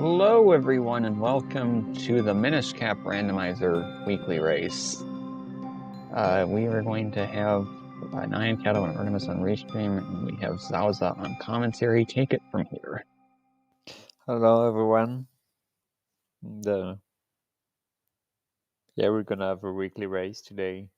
Hello everyone and welcome to the Minish Randomizer weekly race. We are going to have Nyan Cattle and Artemis on Restream, and we have Zauza on commentary. Take it from here. Hello everyone. We're gonna have a weekly race today.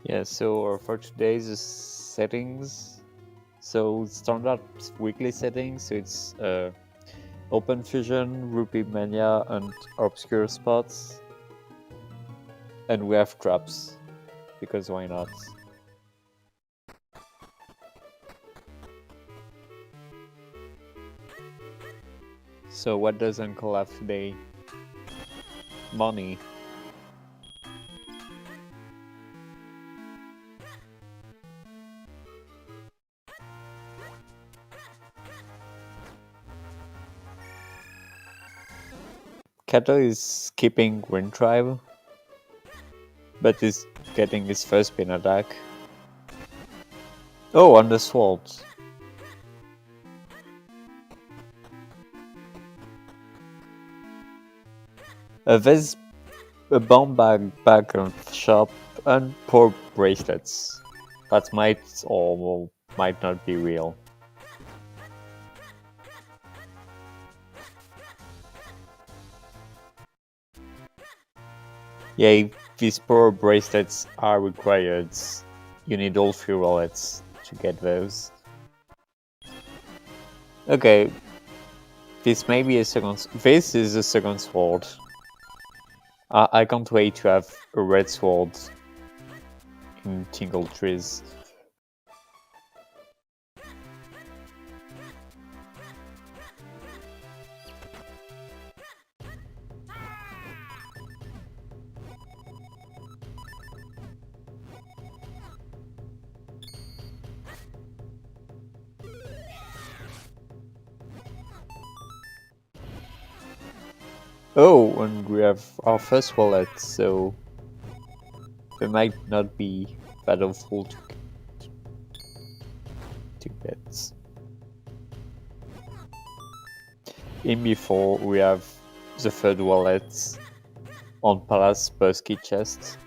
Yeah, so for today's settings, so standard weekly settings, so it's Open Fusion, Rupee Mania, and Obscure Spots. And we have traps, because why not? So what does Uncle have today? Money. Kato is keeping Wind Tribe, but is getting his first spin attack. Oh, on the sword. There's a bomb bag of shop and poor bracelets that might or might not be real. Yeah, these poor bracelets are required. You need all 3 wallets to get those. Okay, this may be a second. This is a second sword. I can't wait to have a red sword in Tingle Trees. Oh, and we have our first wallet, so they might not be that awful to get. In before, we have the third wallet on Palace Persky chest.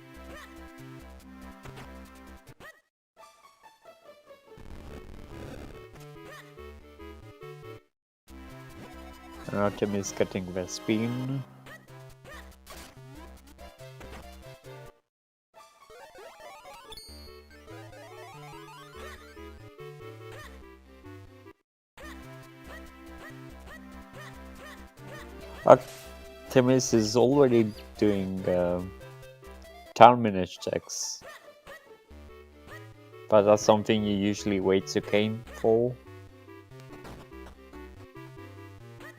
And Artemis getting their spin. Artemis is already doing town Minish checks. But that's something you usually wait to cane for.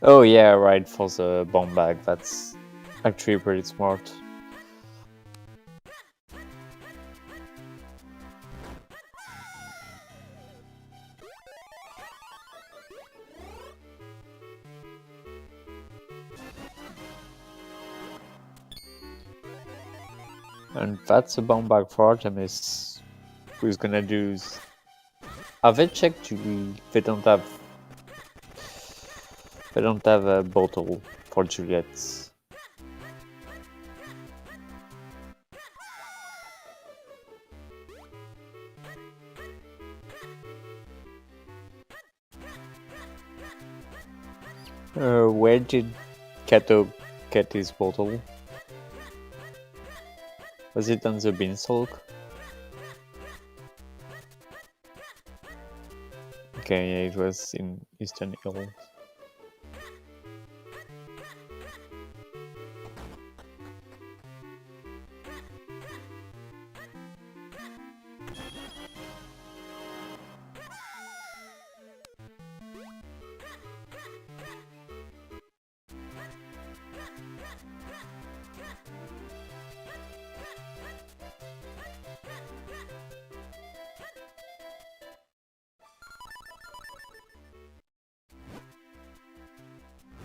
Oh yeah, right, for the bomb bag, that's actually pretty smart. And that's a bomb bag for Artemis, who's gonna do... Have they checked Julie? They don't have a bottle for Juliet. Where did Kato get his bottle? Was it on the beanstalk? Okay, yeah, it was in Eastern Hills.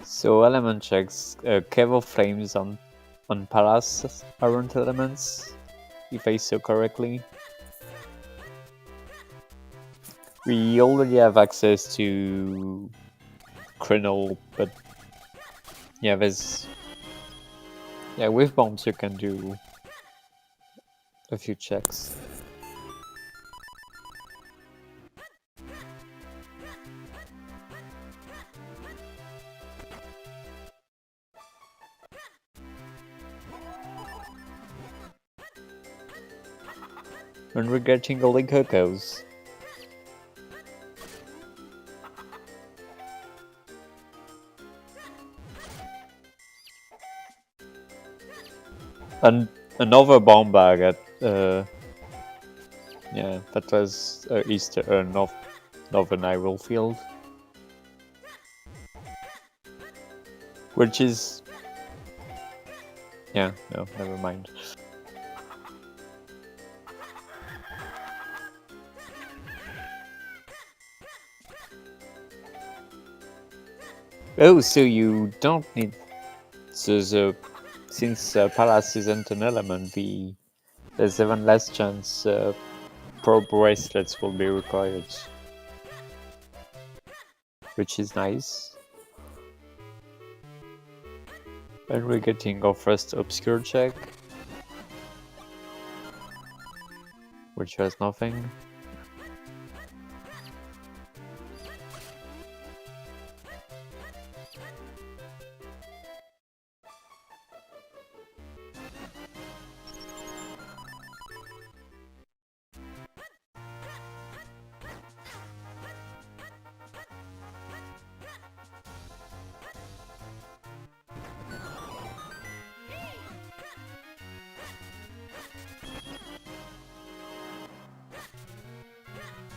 So element checks, Kevo frames on Palace aren't elements, if I saw correctly. We already have access to Krenol, but yeah, with bombs you can do a few checks. And we're getting all the cocos. And another bomb bag at yeah, that was Northern Hyrule Field, which is no, never mind. Oh, so you don't need since Palace isn't an element, there's even less chance pro bracelets will be required, which is nice. And we're getting our first obscure check, which has nothing.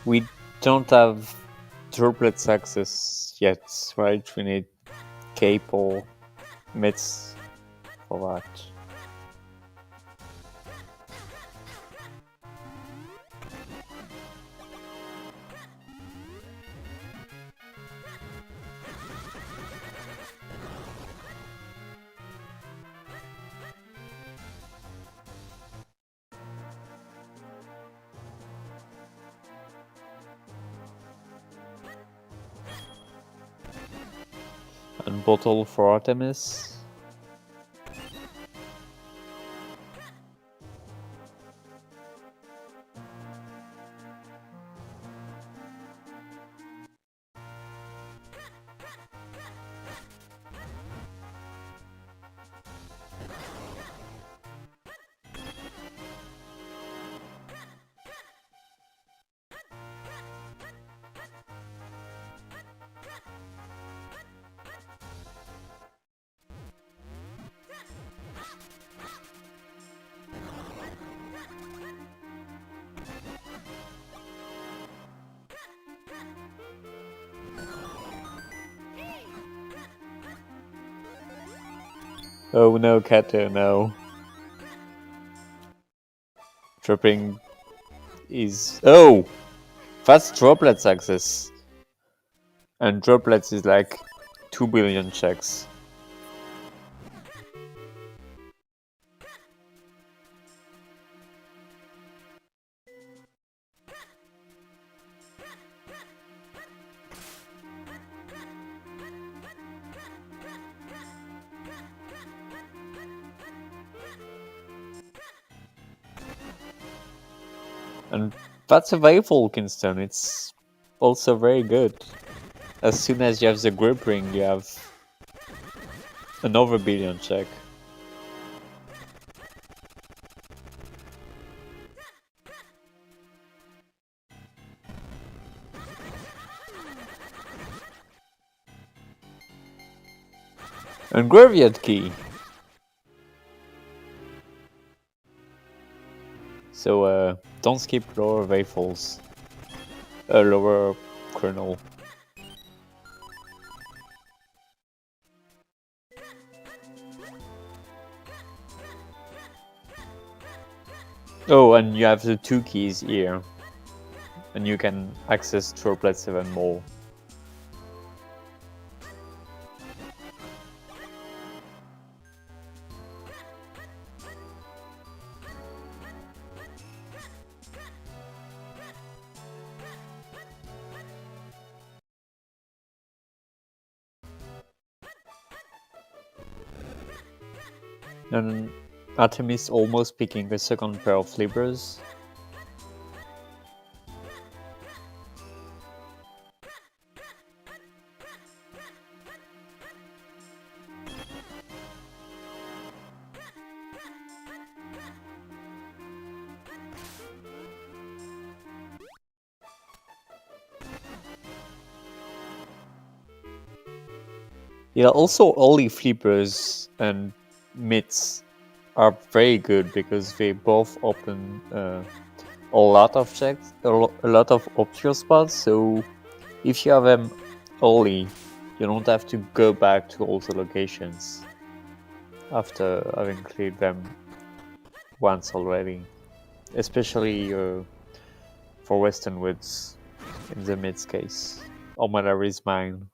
We don't have droplets access yet, right? We need cape or mitts for that. And bottle for Artemis. Oh no, Kato, no. Tripping is... Oh! That's droplets access. And droplets is like 2 billion checks. And that's a Veilful Kingston, it's also very good. As soon as you have the grip ring, you have another billion check. And graveyard key. So don't skip lower waffles. Lower kernel. Oh, and you have the 2 keys here. And you can access Troublet 7 more. And Artemis almost picking a second pair of flippers. Yeah, also Ollie flippers and mids are very good because they both open a lot of checks, a lot of obscure spots. So if you have them Ollie, you don't have to go back to all the locations after having cleared them once already. Especially for Western Woods in the mids case. Omada is mine.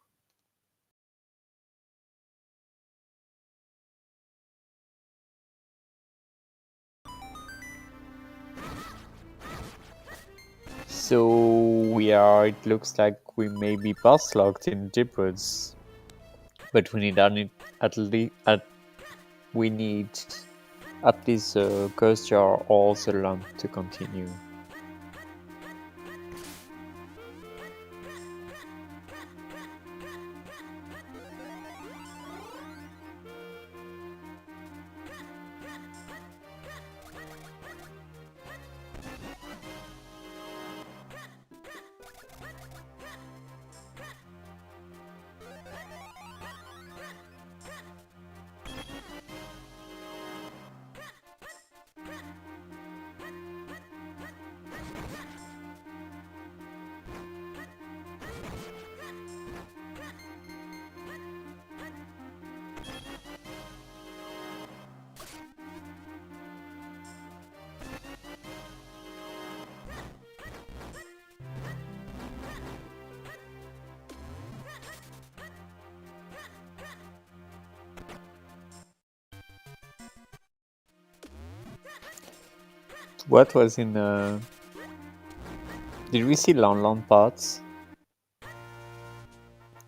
So it looks like we may be pass locked in Deepwoods, but we need we need at least a Curse Jar or the lamp to continue. What was in did we see Lan parts?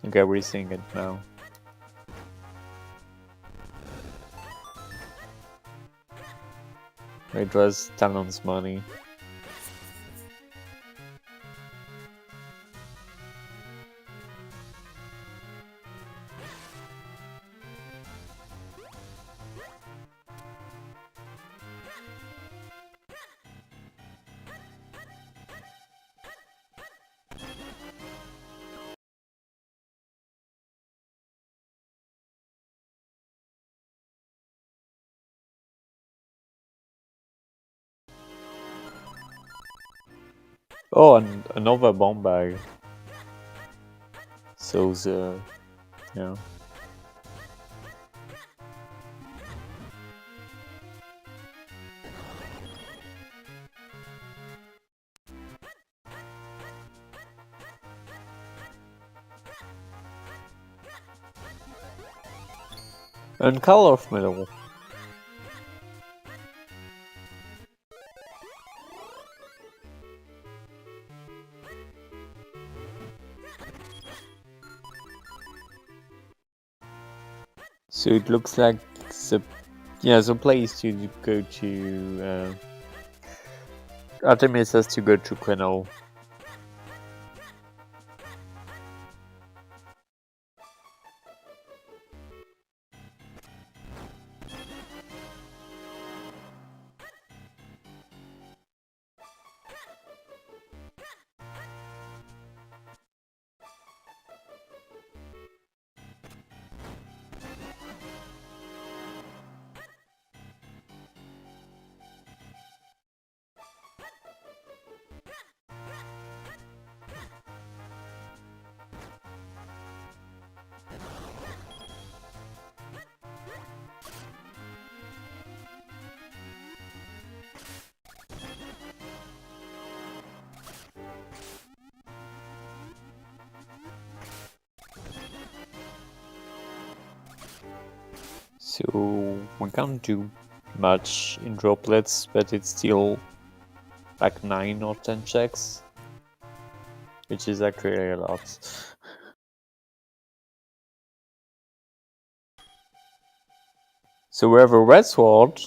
Okay, we're seeing it now. It was Talon's money. Oh, and another bomb bag. So yeah. And color of metal. So it looks like the place to go to Artemis has to go to Quenol. So we can't do much in droplets, but it's still like 9 or 10 checks, which is actually a lot. So we have a red sword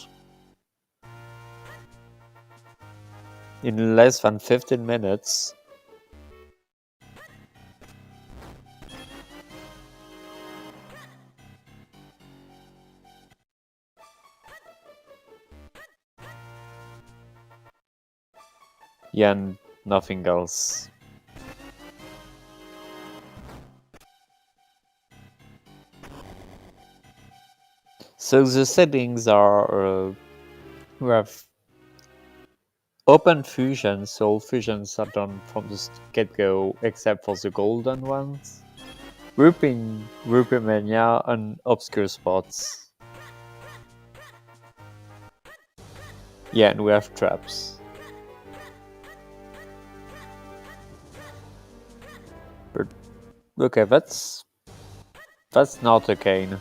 in less than 15 minutes. Yeah, and nothing else. So the settings are we have open fusion, so all fusions are done from the get-go except for the golden ones. Grouping, Mania, and obscure spots. Yeah, and we have traps. But okay, that's not a cane.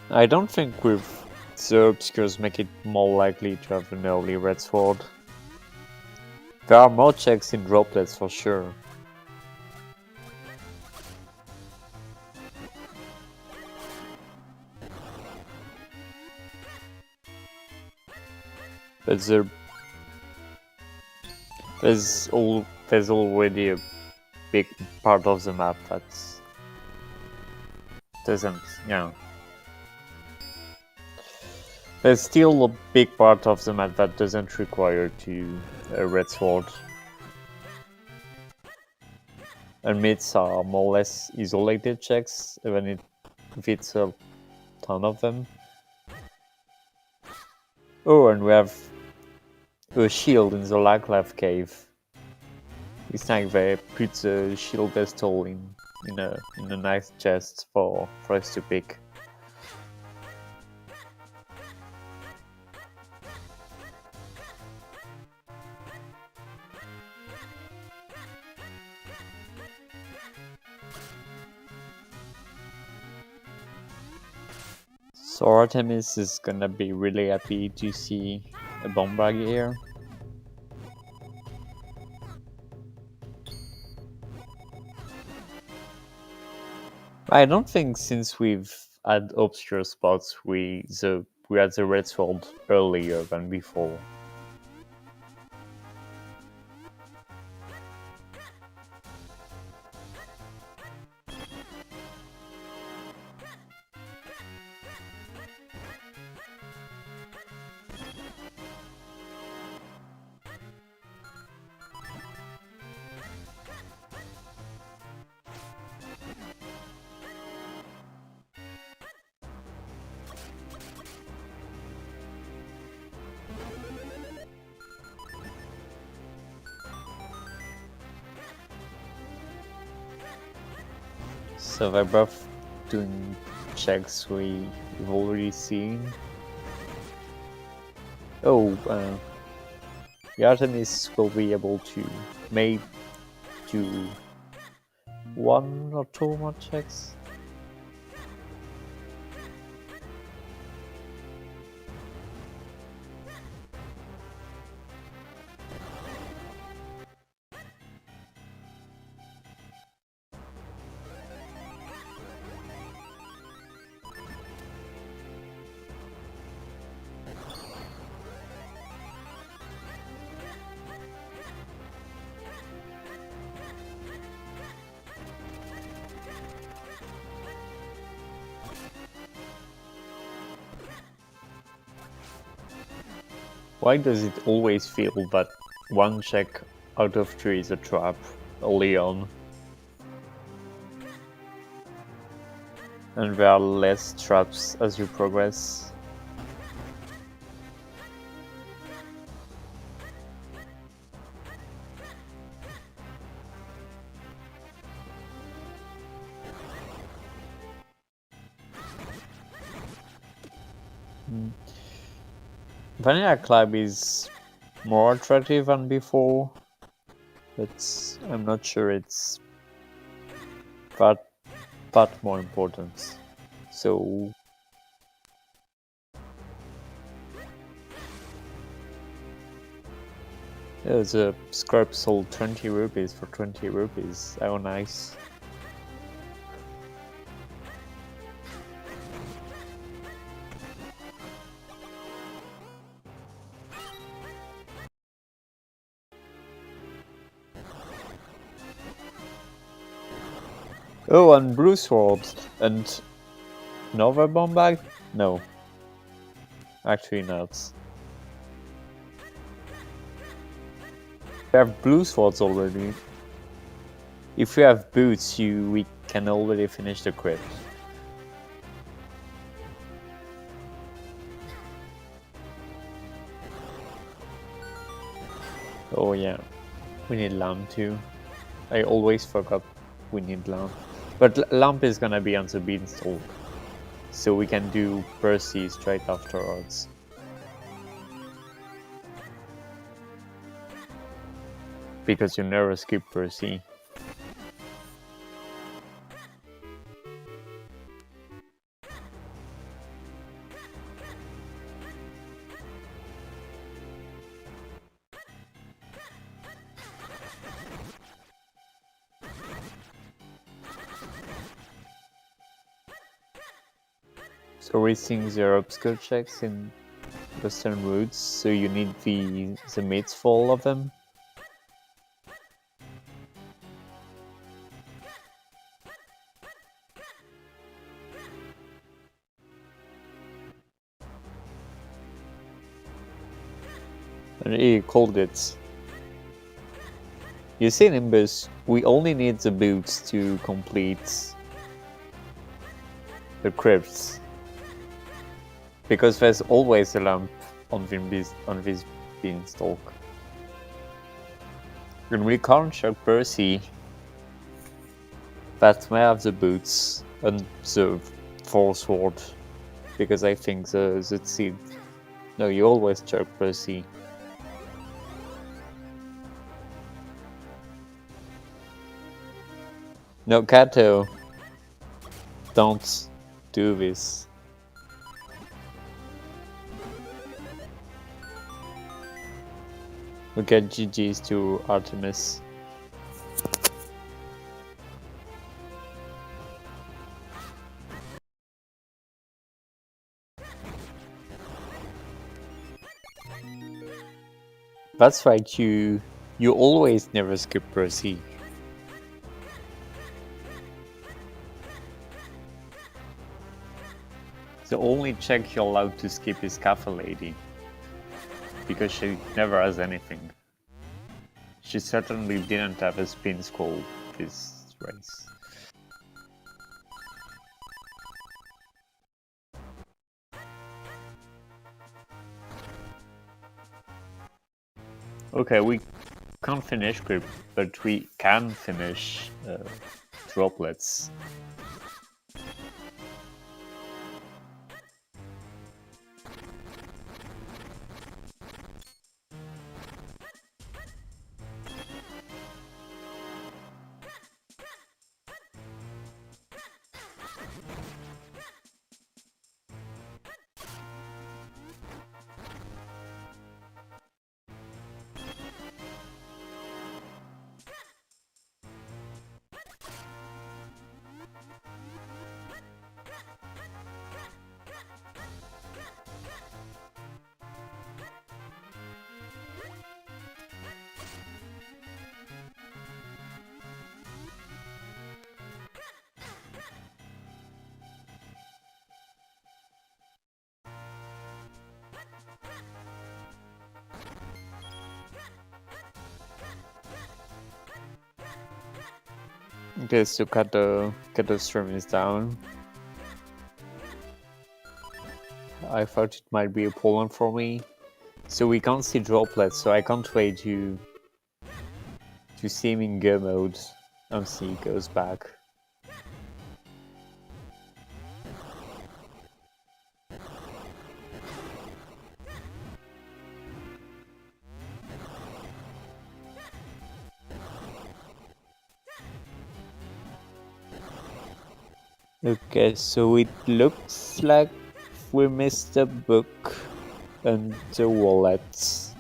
I don't think with the obscures make it more likely to have an early red sword. There are more checks in droplets for sure. But there's already a big part of the map that doesn't, there's still a big part of the map that doesn't require a red sword. And mids are more or less isolated checks, even if it's a ton of them. Oh, and we have a shield in the Laglav cave. It's like they put the shield pistol in a nice chest for us to pick. So Artemis is gonna be really happy to see a bomb bag here. I don't think since we've had obscure spots we had the red sword earlier than before. So they're both doing checks we've already seen. Oh, the Artemis will be able to maybe do 1 or 2 more checks. Why does it always feel that 1 check out of 3 is a trap early on? And there are less traps as you progress. Vanilla Club is more attractive than before, but I'm not sure it's that more important. So the scrap sold 20 rupees for 20 rupees. How nice. Oh, and blue swords and another bomb bag? No. Actually not. We have blue swords already. If we have boots, we can already finish the crypt. Oh yeah, we need lamp too. I always forgot we need lamp. But lamp is gonna be on the beanstalk. So we can do Percy straight afterwards. Because you never skip Percy. So we're seeing the obscure checks in Western Woods, so you need the mates for all of them. And he called it. You see, Nimbus, we only need the boots to complete the crypts. Because there's always a lamp on this beanstalk. And we can't shock Percy. That may have the boots and the four sword. Because I think the seed. No, you always choke Percy. No, Kato. Don't do this. Look at GG's to Artemis. That's right, you always never skip Percy. The only check you're allowed to skip is Cafe Lady. Because she never has anything. She certainly didn't have a spin scroll this race. Okay, we can't finish Grip, but we can finish droplets. Okay, so cut the stream is down. I thought it might be a problem for me. So we can't see droplets, so I can't wait to see him in go mode and see he goes back. Okay, so it looks like we missed the book and the wallet.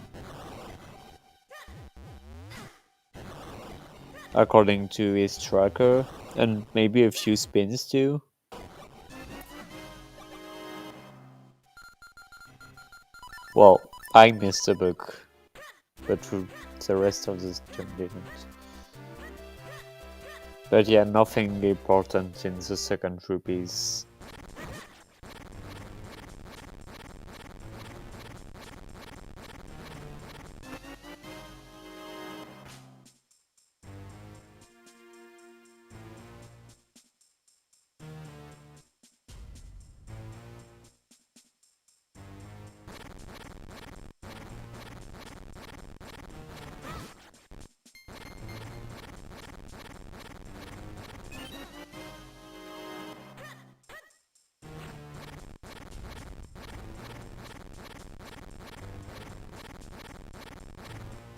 According to his tracker, and maybe a few spins too. Well, I missed the book, but the rest of the stream didn't. But yeah, nothing important in the second rupees.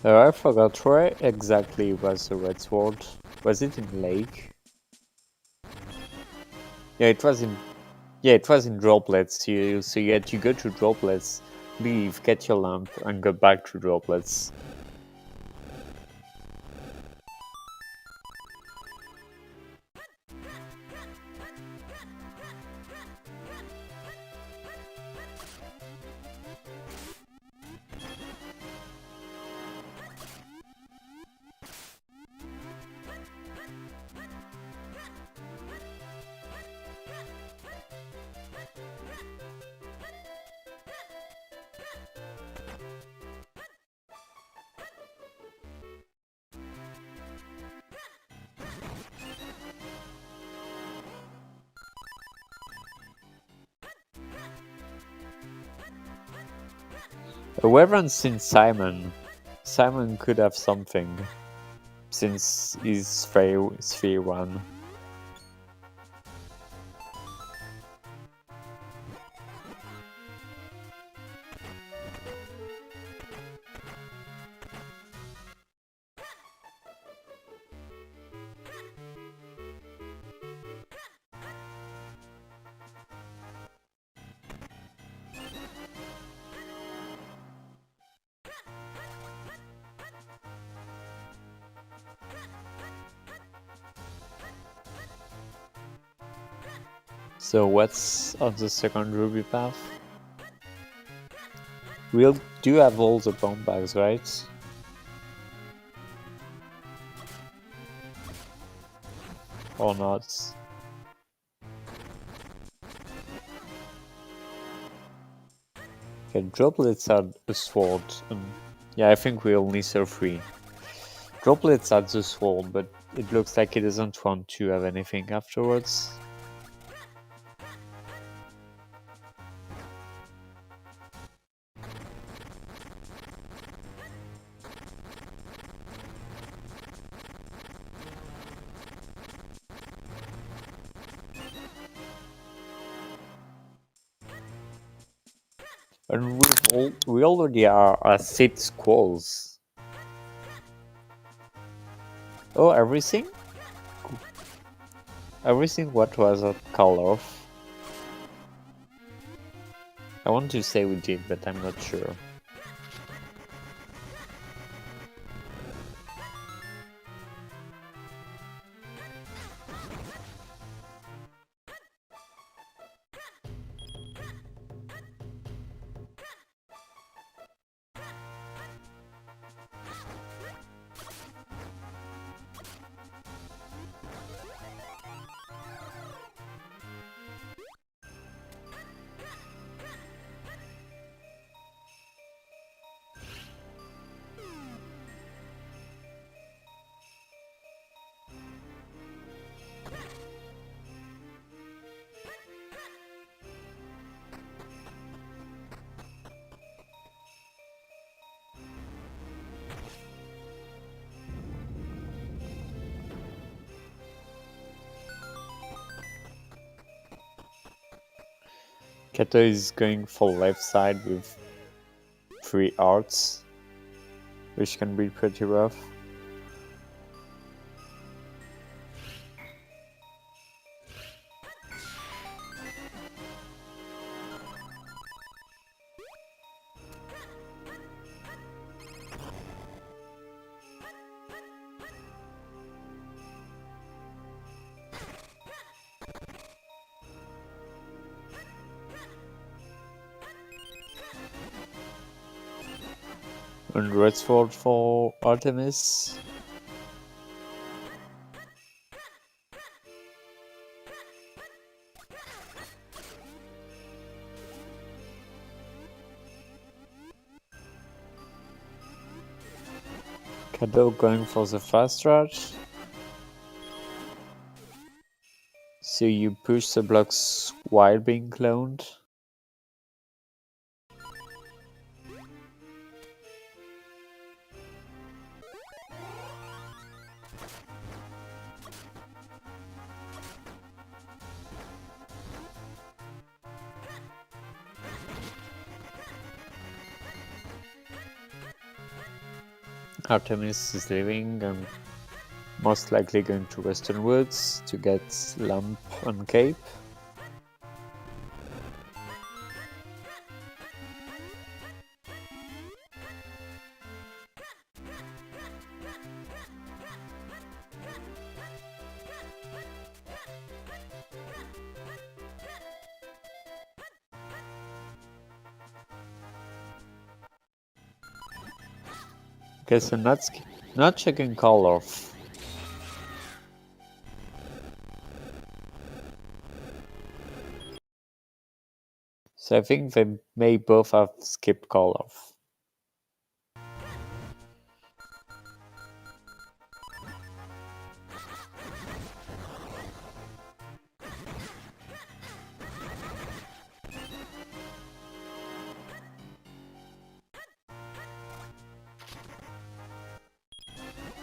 I forgot where exactly was the red sword. Was it in lake? Yeah, it was in. Yeah, it was in droplets. So you had to go to droplets, leave, get your lamp, and go back to droplets. We haven't seen Simon. Simon could have something, since he's sphere 1. So what's on the second ruby path? We do have all the bomb bags, right? Or not? Okay, droplets are a sword. Yeah, I think we only saw 3. Droplets are the sword, but it looks like he doesn't want to have anything afterwards. And we already are at 6 squalls. Oh, everything? Everything what was a color? I want to say we did, but I'm not sure. Kato is going for left side with 3 arts, which can be pretty rough. And red sword for Artemis. Kado going for the fast stretch. So you push the blocks while being cloned. Artemis is leaving and most likely going to Western Woods to get Lump and Cape. Okay, so not checking call off. So I think they may both have skipped call off.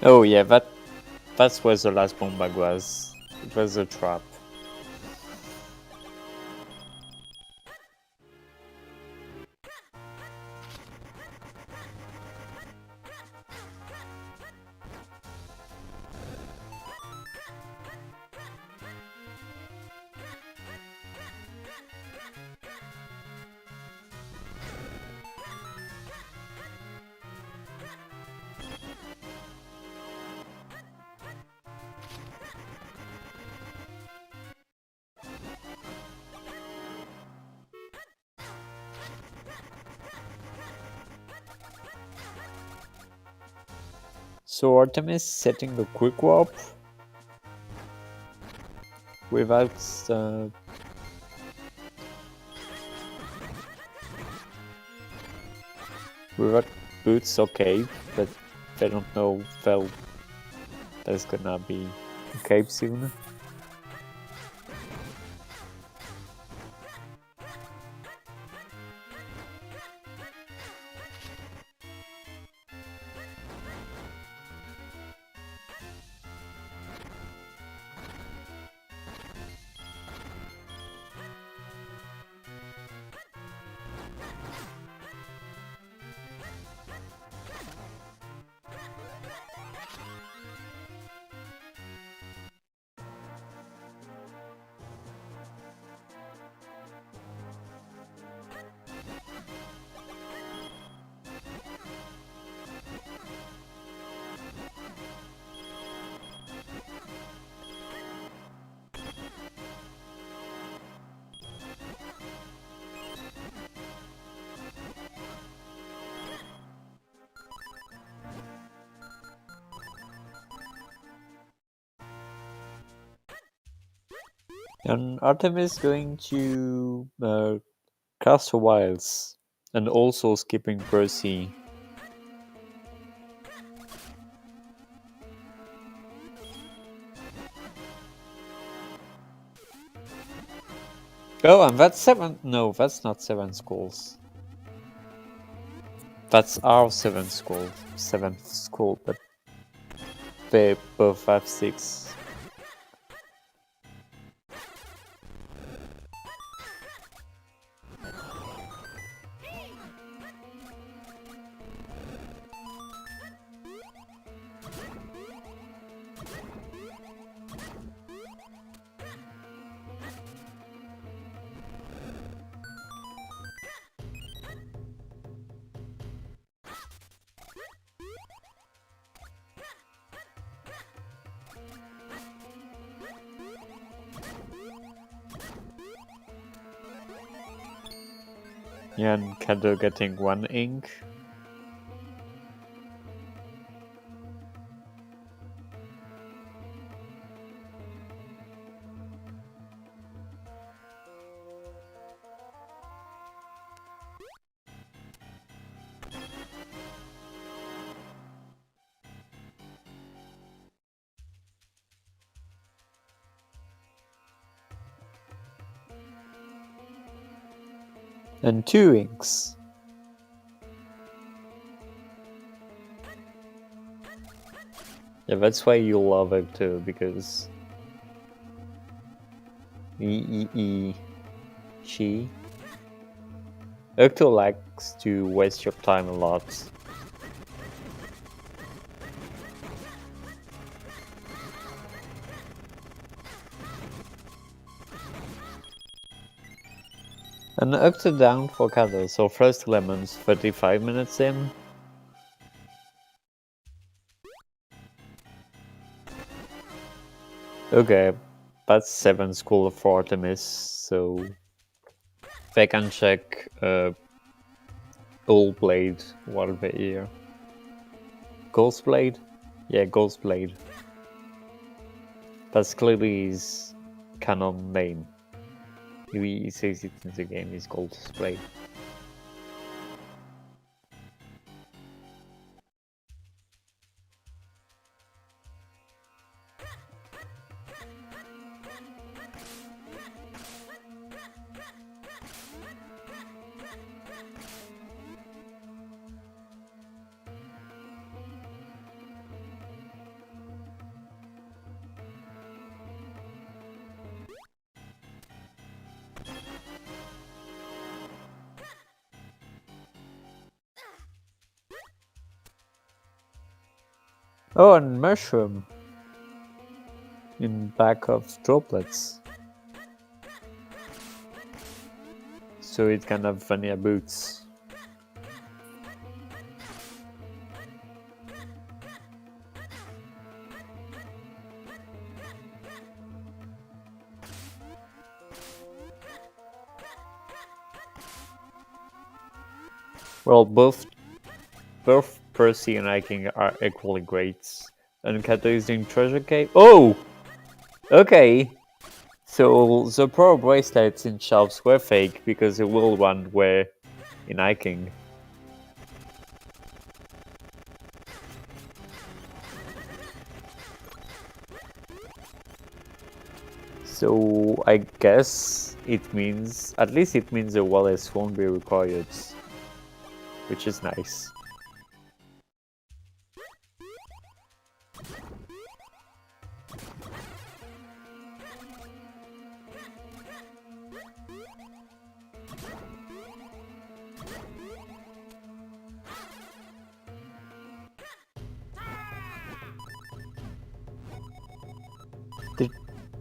Oh yeah, that's where the last bomb bag was. It was a trap. So Artemis setting the quick warp without boots or cape, but they don't know if there's gonna be a cape soon. And Artemis going to Castle Wilds and also skipping Percy. Oh, and that's 7. No, that's not 7 skulls. That's our 7th skull, but they both have 6. Yeah, and Kado getting 1 ink. And 2 inks. Yeah, that's why you love it too, because she Octo likes to waste your time a lot. And Octo down for cuddle, so first lemons 35 minutes in. Okay, that's 7 School of Artemis, so if I can check Gold Blade, what are they here? Ghost Blade? Yeah, Ghost Blade. That's clearly his canon name. He says it in the game, it's Ghost Blade. Oh, and Mushroom in back of droplets. So it can have vanilla boots. Well, both Percy and Iking are equally great. And Kato is in Treasure Cave. Oh! Okay! So the Pro bracelets in shelves were fake because the little one were in Iking. So I guess it means, at least it means the wallets won't be required, which is nice.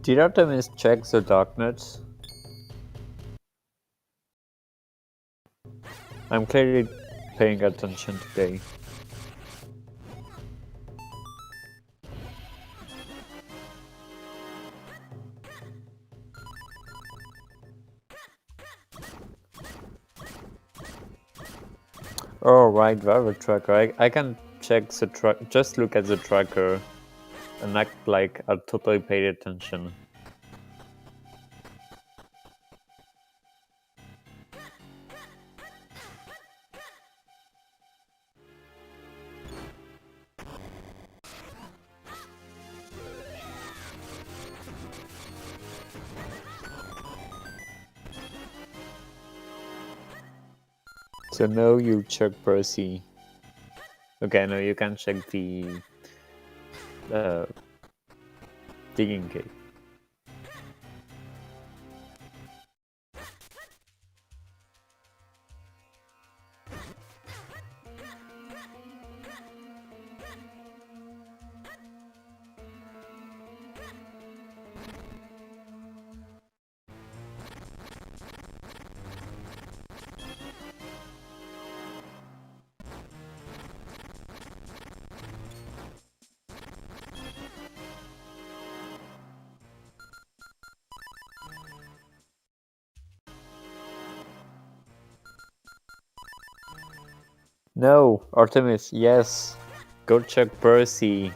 Did Artemis check the darknet? I'm clearly paying attention today. Oh right, driver tracker. I can check the track. Just look at the tracker and act like I totally paid attention. So now you check Percy. Okay, no, you can check the digging cave. No, Artemis, yes. Go check Percy.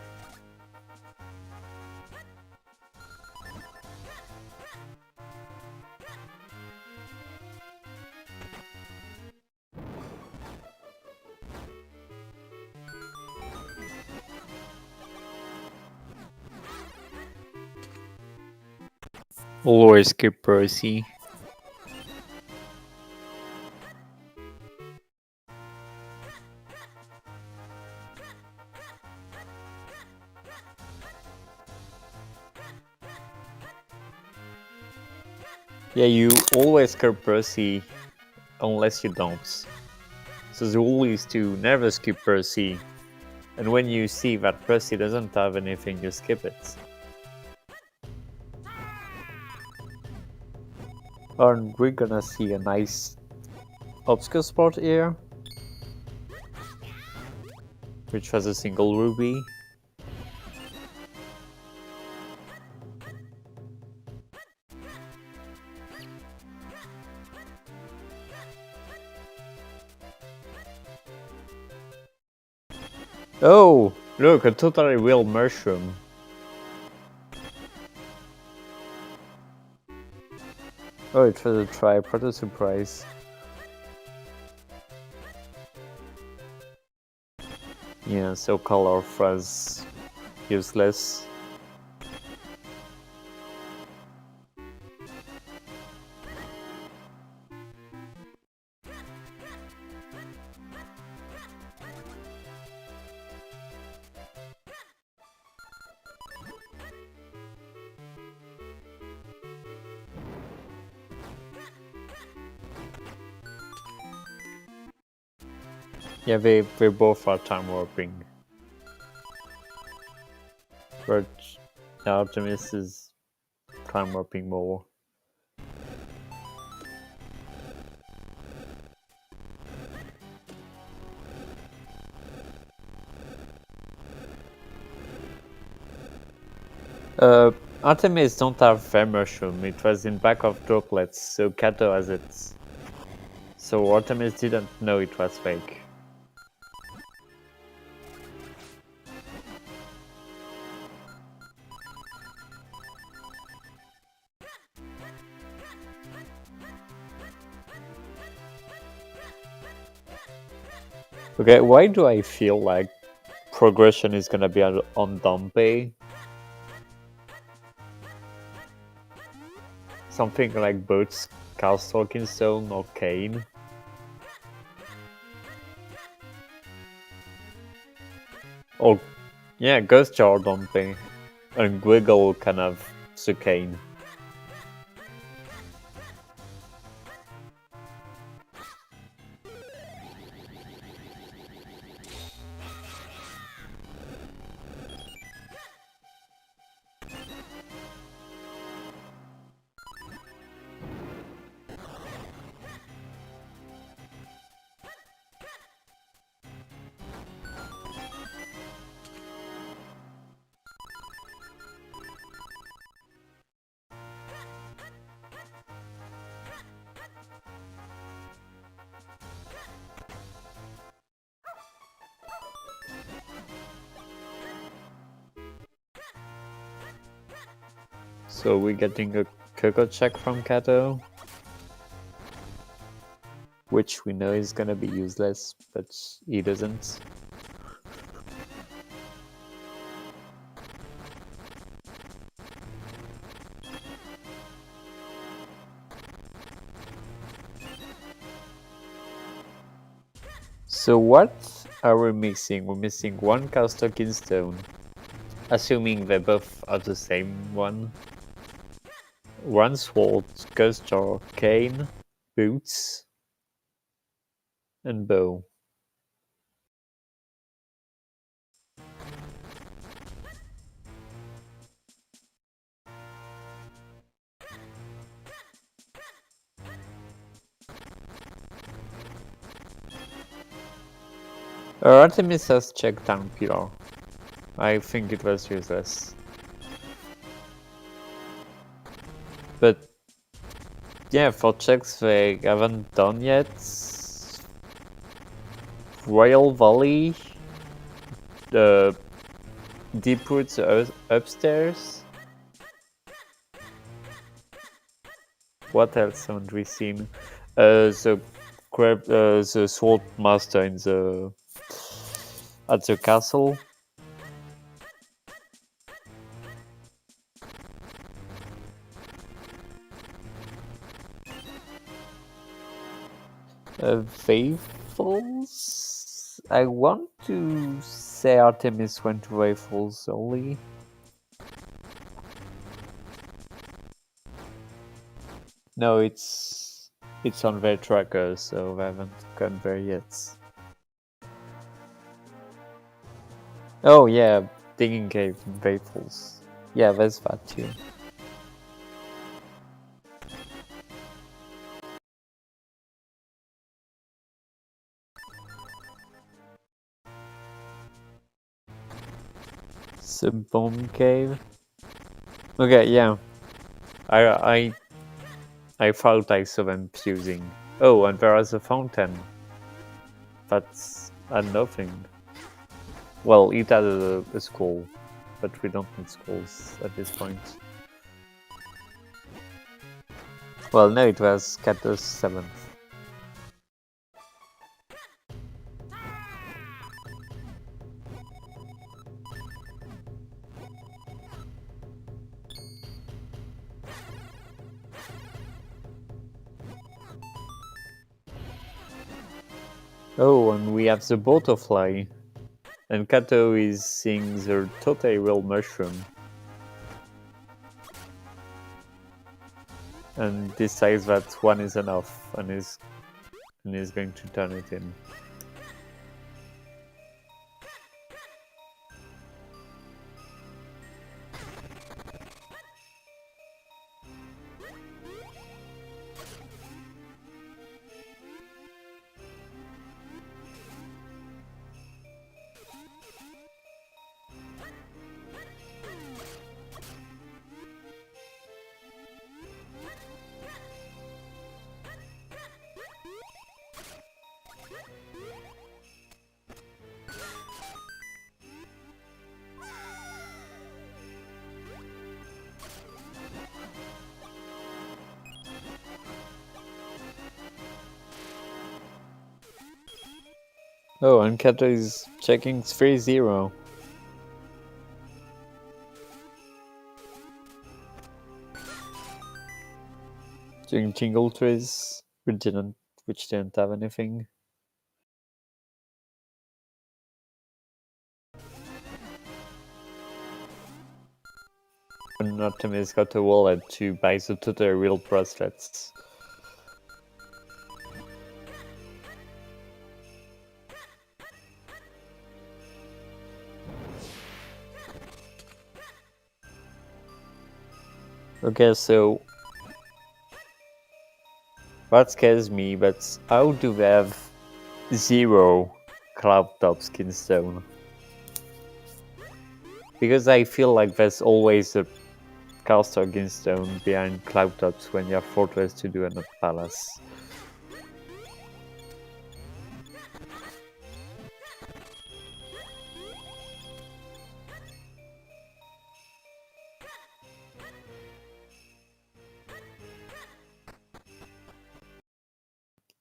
Always keep Percy. Yeah, you always skip Percy unless you don't. So the rule is to never skip Percy. And when you see that Percy doesn't have anything, you skip it. And we're gonna see a nice obscure spot here, which has a single ruby. Oh, look, a totally real mushroom. Oh, it was a try, what a surprise. Yeah, so color was useless. Yeah, they both are time warping. But Artemis is time warping more. Artemis don't have their mushroom, it was in back of droplets, so Kato has it. So Artemis didn't know it was fake. Okay, why do I feel like progression is gonna be on Dompe? Something like Boots, Cowstalking Stone, or Kane. Or, yeah, Ghost Jar Dompe. And Gwiggle kind of Sucane. So we're getting a Coco check from Kato, which we know is gonna be useless, but he doesn't. So what are we missing? We're missing one Cowstalking Stone, assuming they both are the same one. One Sword, Ghost Jar, Cane, Boots, and Bow. Artemis has checked down Pillar. I think it was useless. But yeah, for checks they haven't done yet. Royal Valley, the Deep Roots upstairs. What else haven't we seen? The Sword Master in the at the castle. Faithfuls? I want to say Artemis went to Faithfuls only. No, it's on their tracker, so they haven't gone there yet. Oh yeah, digging cave in Vaples. Yeah, there's that too. Sub-bomb cave. Okay, yeah. I felt I saw them fusing. Oh, and there is a fountain. That's nothing. Well, it had a skull, but we don't need skulls at this point. Well, no, it was Kato's 7th. Oh, and we have the butterfly. And Kato is seeing the totally real mushroom. And decides that one is enough and is going to turn it in. Oh, and Kato is checking 3-0. Doing jingle trees, which didn't have anything. And Optimus got a wallet to buy the totally real bracelets. Okay, so that scares me, but how do they have 0 Cloud Top Skinstone? Because I feel like there's always a caster Skinstone behind Cloud Tops when you have Fortress to do and a Palace.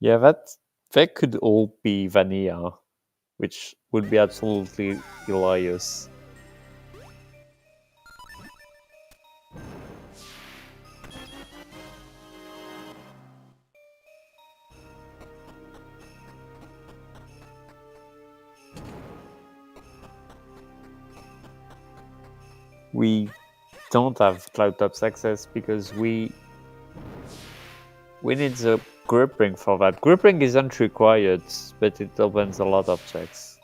Yeah, that could all be vanilla, which would be absolutely hilarious. We don't have Cloud Tops access because we need the grip ring for that. Grip ring isn't required, but it opens a lot of checks.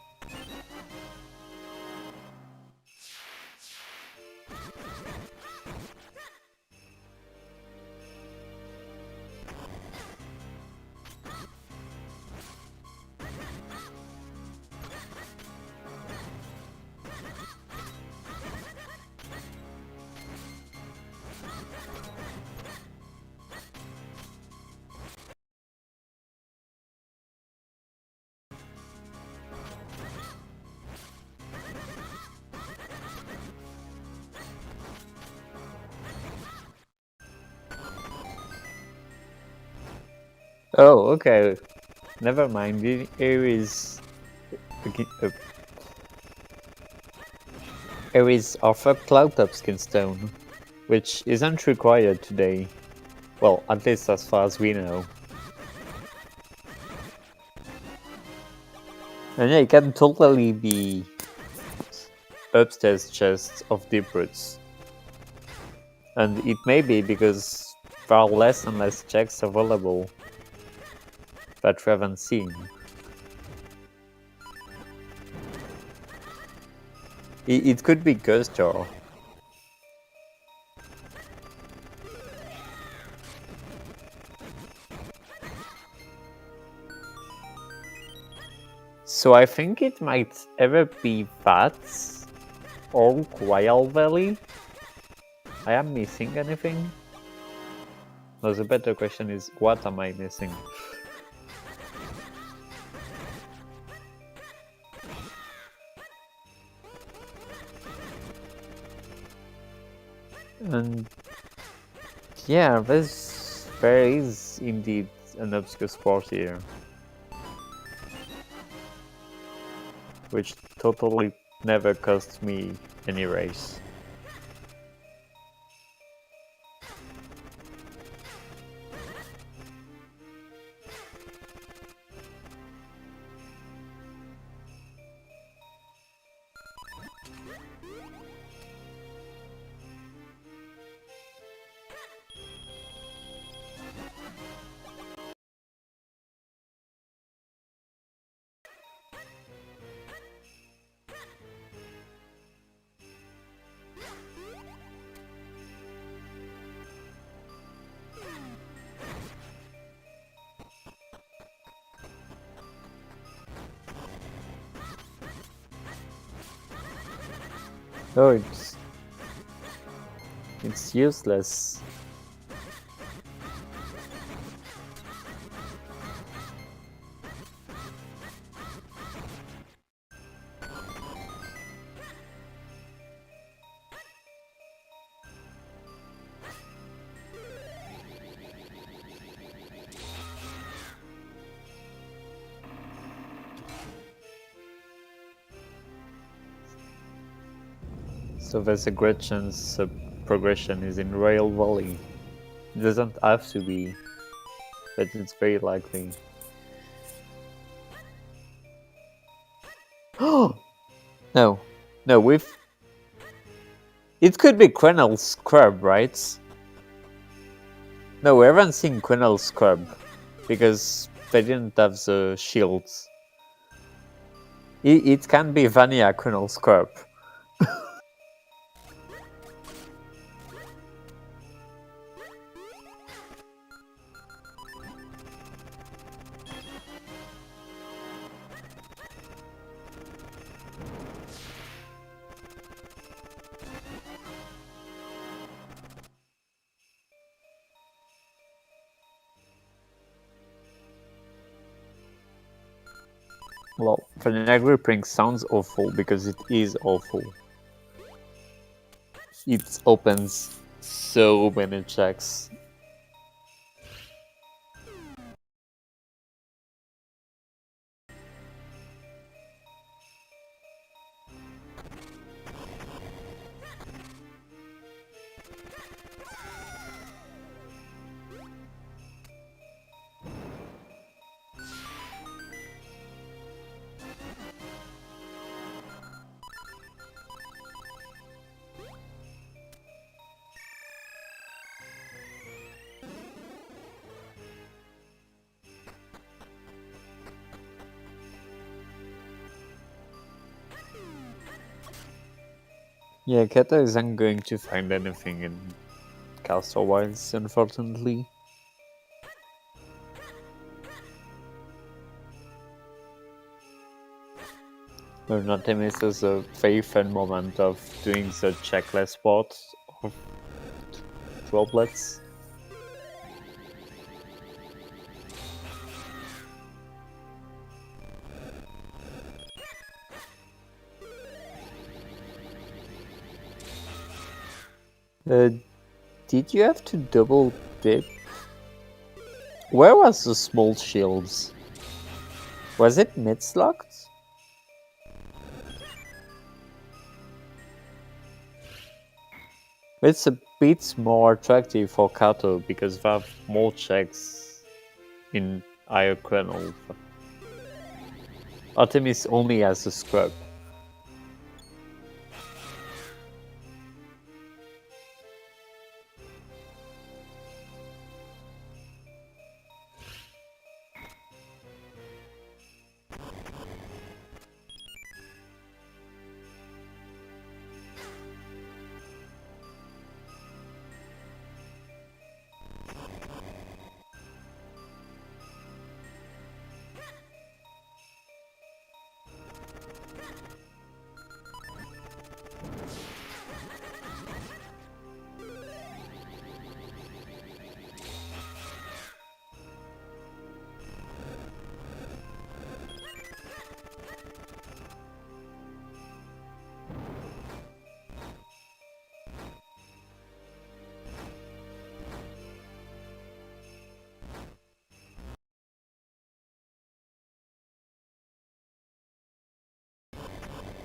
Oh, okay. Never mind. Here is our first Cloud Top Skinstone, which isn't required today. Well, at least as far as we know. And yeah, it can totally be upstairs chest of deep roots. And it may be because there are less and less checks available that we haven't seen. It could be Ghost Jar. So I think it might either be that or Royal Valley. I am missing anything? No, the better question is, what am I missing? And yeah, there is indeed an obscure sport here, which totally never cost me any race. Oh, it's useless. So there's a great chance progression is in Royal Valley. It doesn't have to be, but it's very likely. Oh no, with it could be Quenel's Scrub, right? No, we haven't seen Quenel's Scrub because they didn't have the shields. It can be Vanilla Quenel's Scrub. Well, Vanilla Grip Ring sounds awful because it is awful. It opens so many checks. Yeah, Kata isn't going to find anything in Castle Wilds, unfortunately. Randomizer is a very fun moment of doing the checklist part of droplets. Did you have to double dip? Where was the small shields? Was it mid-locked? It's a bit more attractive for Kato because they have more checks in higher kernel. Artemis only has a scrub.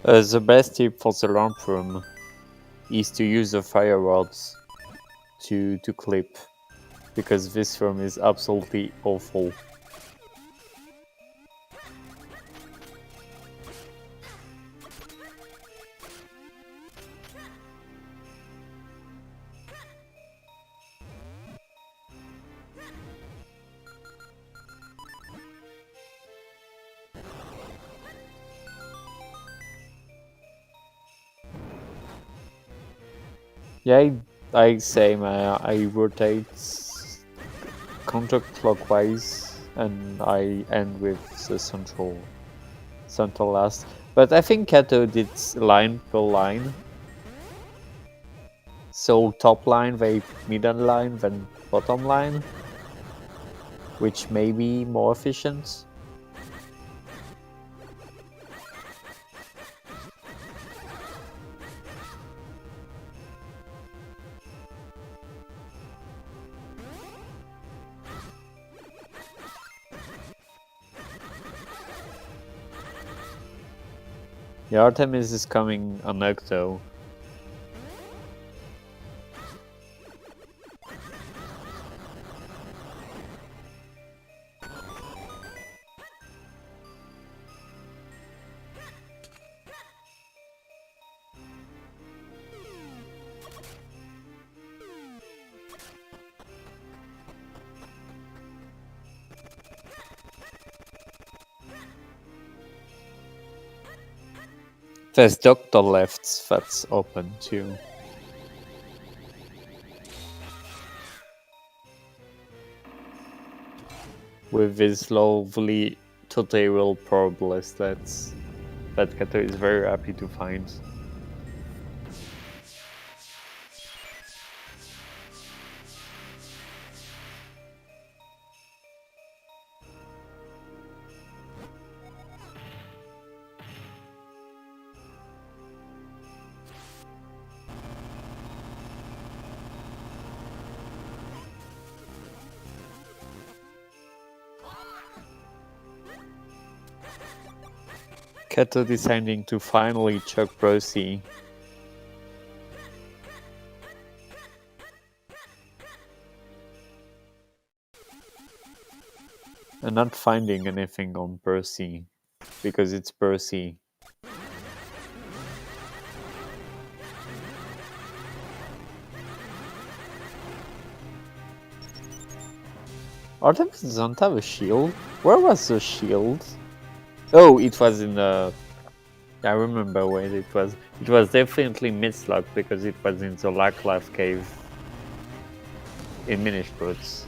The best tip for the lamp room is to use the fire rods to clip, because this room is absolutely awful. Yeah, I same. I rotate counterclockwise, and I end with the central last. But I think Kato did line per line. So top line, then middle line, then bottom line, which may be more efficient. The Artemis is coming on Octo. There's Doctor Left that's open too. With this lovely tutorial probabilist that Kato is very happy to find. Kato deciding to finally chuck Brocy. And not finding anything on Percy, because it's Percy. Artemis doesn't have a shield? Where was the shield? Oh, it was in the... I remember where it was. It was definitely Midslock, because it was in the Lacklife cave in Minish Boots.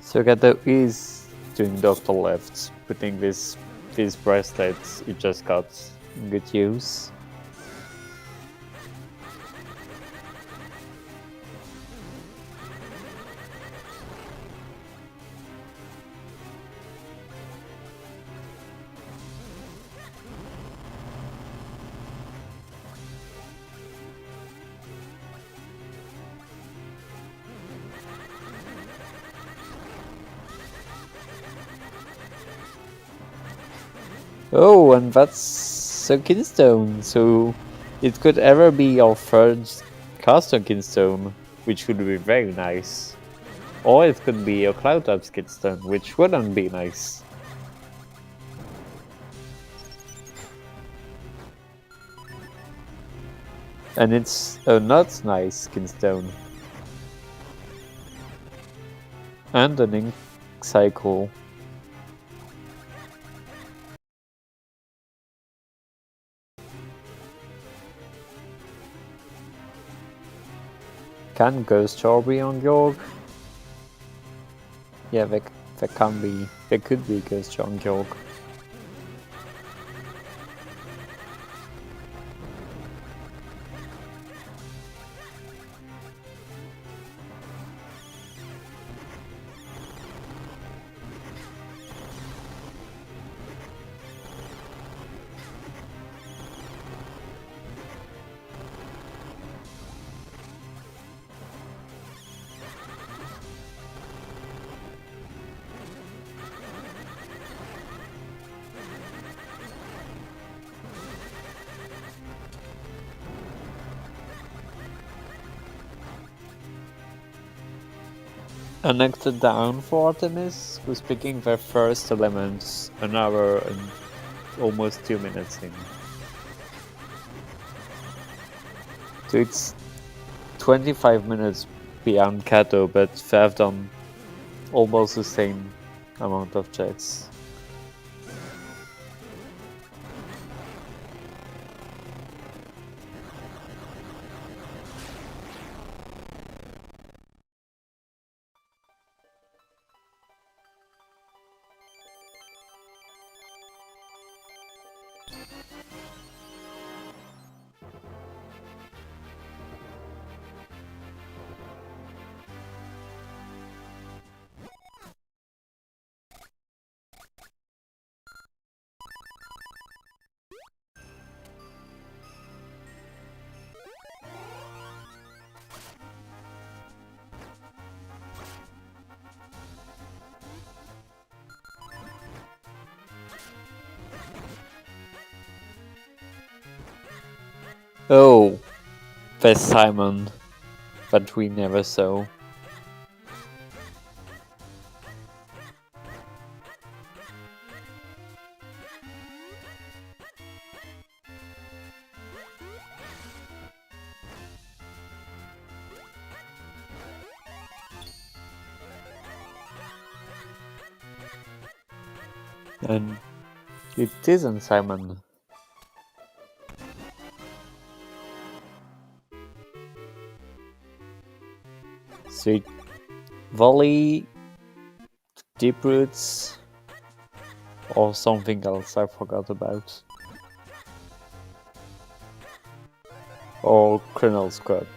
So Kato is doing Doctor Left, putting these bracelets it just got in good use. Oh, and that's a Kinstone, so it could ever be our third cast on Kinstone, which would be very nice. Or it could be a Cloud Type Kinstone, which wouldn't be nice. And it's a not nice Kinstone. And an Ink Cycle. Can Ghost Char be on York? Yeah, there could be Ghost Char on York. Annexed down for Artemis, who's picking their first elements an hour and almost 2 minutes in. So it's 25 minutes beyond Kato, but they have done almost the same amount of checks. Oh, there's Simon, that we never saw. And it isn't Simon. Sweet Volley, Deep Roots, or something else I forgot about. Or Criminal Scrub.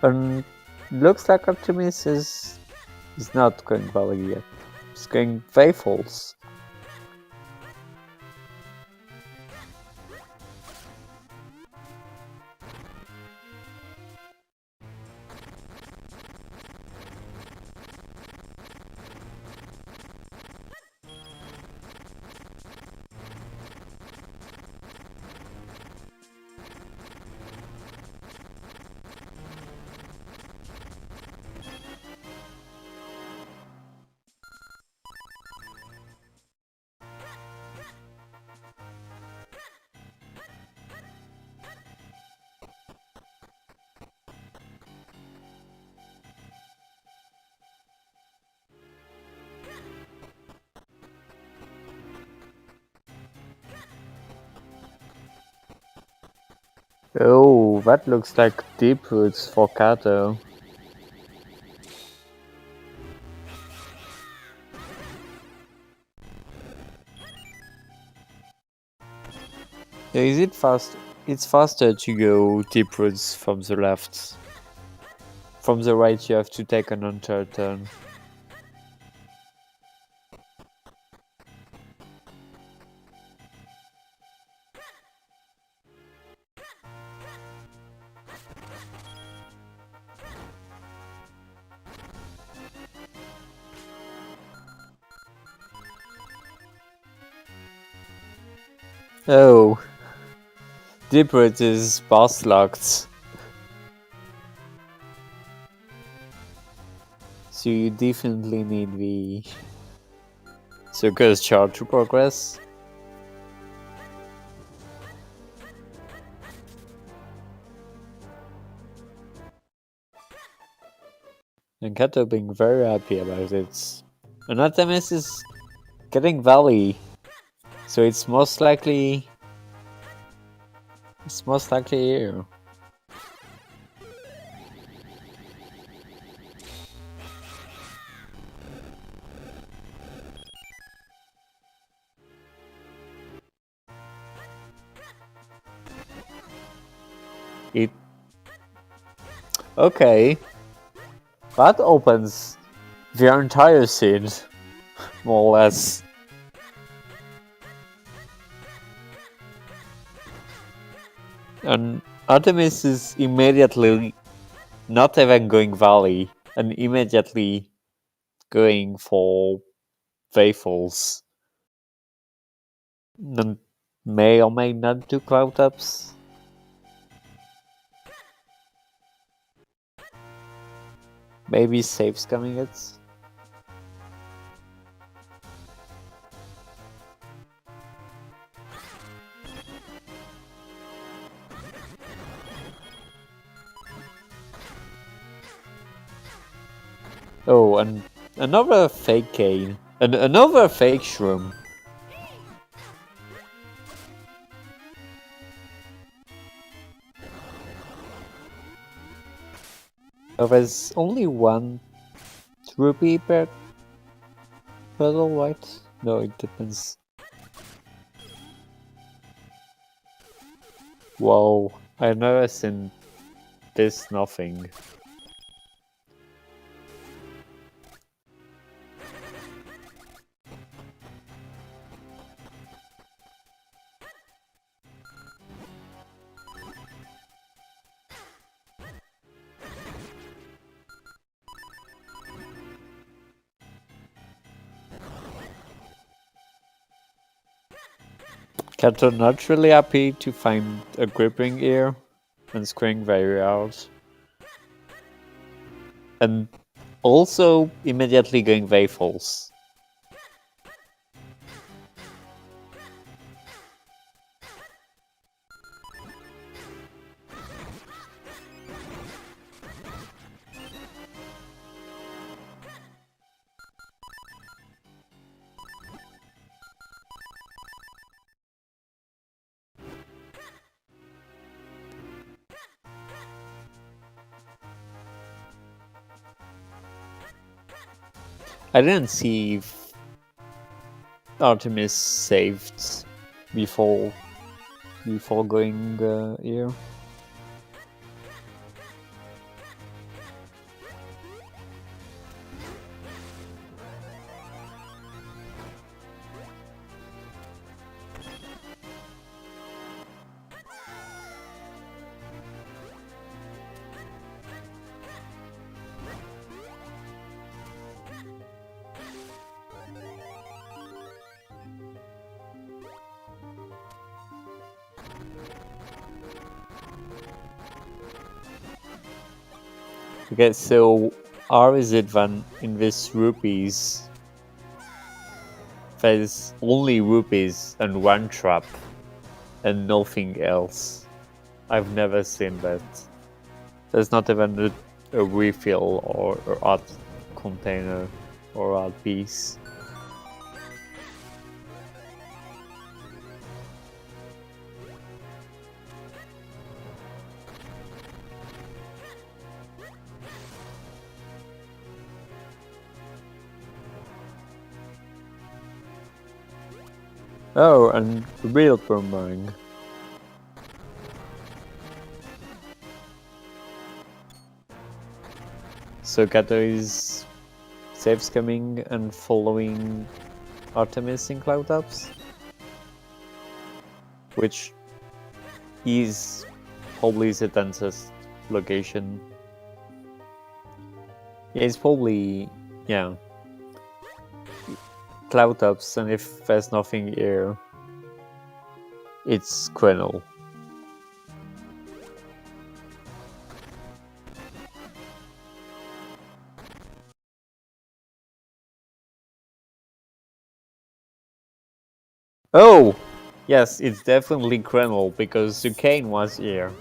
And looks like Optimus is not going Valley yet. It's going Faithfuls. Oh, that looks like Deep Roots for Kato. Yeah, is it fast? It's faster to go Deep Roots from the left. From the right you have to take an unturned turn. Oh, Deep Roots is boss locked. So you definitely need the Circus chart to progress. And Kato being very happy about it. And Artemis is getting Valley. So it's most likely here. Okay. That opens the entire scene, more or less. And Artemis is immediately not even going valley and immediately going for waffles. And may or may not do cloud ups. Maybe saves coming it. Oh, and another fake cane. And another fake shroom. Oh, there's only one rupee per puzzle, right? No, it depends. Whoa, I've never seen this nothing. Cats are not really happy to find a gripping ear and screaming very out. And also immediately going very false. I didn't see if Artemis saved before going here. Okay, so how is it then in this rupees? There's only rupees and one trap and nothing else. I've never seen that. There's not even a refill or art container or art piece. Oh, and real boomerang. So Kato is safe scamming and following Artemis in Cloud Ups, which is probably the densest location. Yeah, it's probably, yeah, Cloud Ups, and if there's nothing here, it's Quenel. Oh! Yes, it's definitely Quenel, because Zucane was here.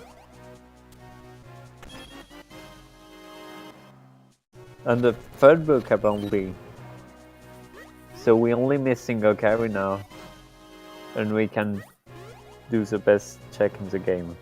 And the third book apparently. So we're only missing Okari now. And we can do the best check in the game.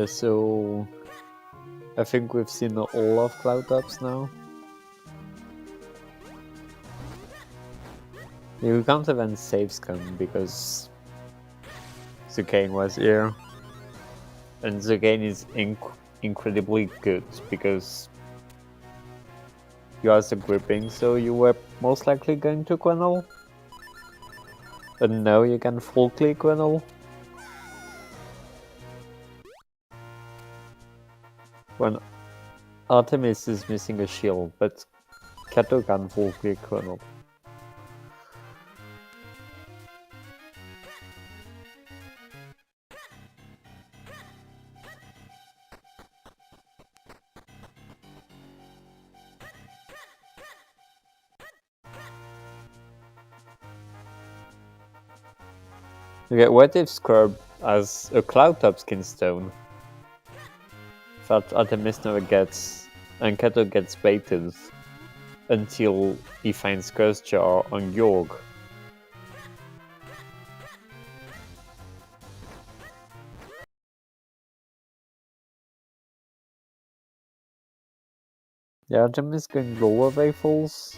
So I think we've seen all of Cloudtops now. We can't have any saves come because Zucane was here. And Zucane is incredibly good because you are the gripping, so you were most likely going to Quenel. And now you can full click Quenel. When Artemis is missing a shield, but Kato can full click Quenel. Okay, what if Scrub has a Cloudtop Skinstone that Artemis never gets, and Kato gets baited until he finds Curse Jar on Yorg? Yeah, Artemis going lower rifles,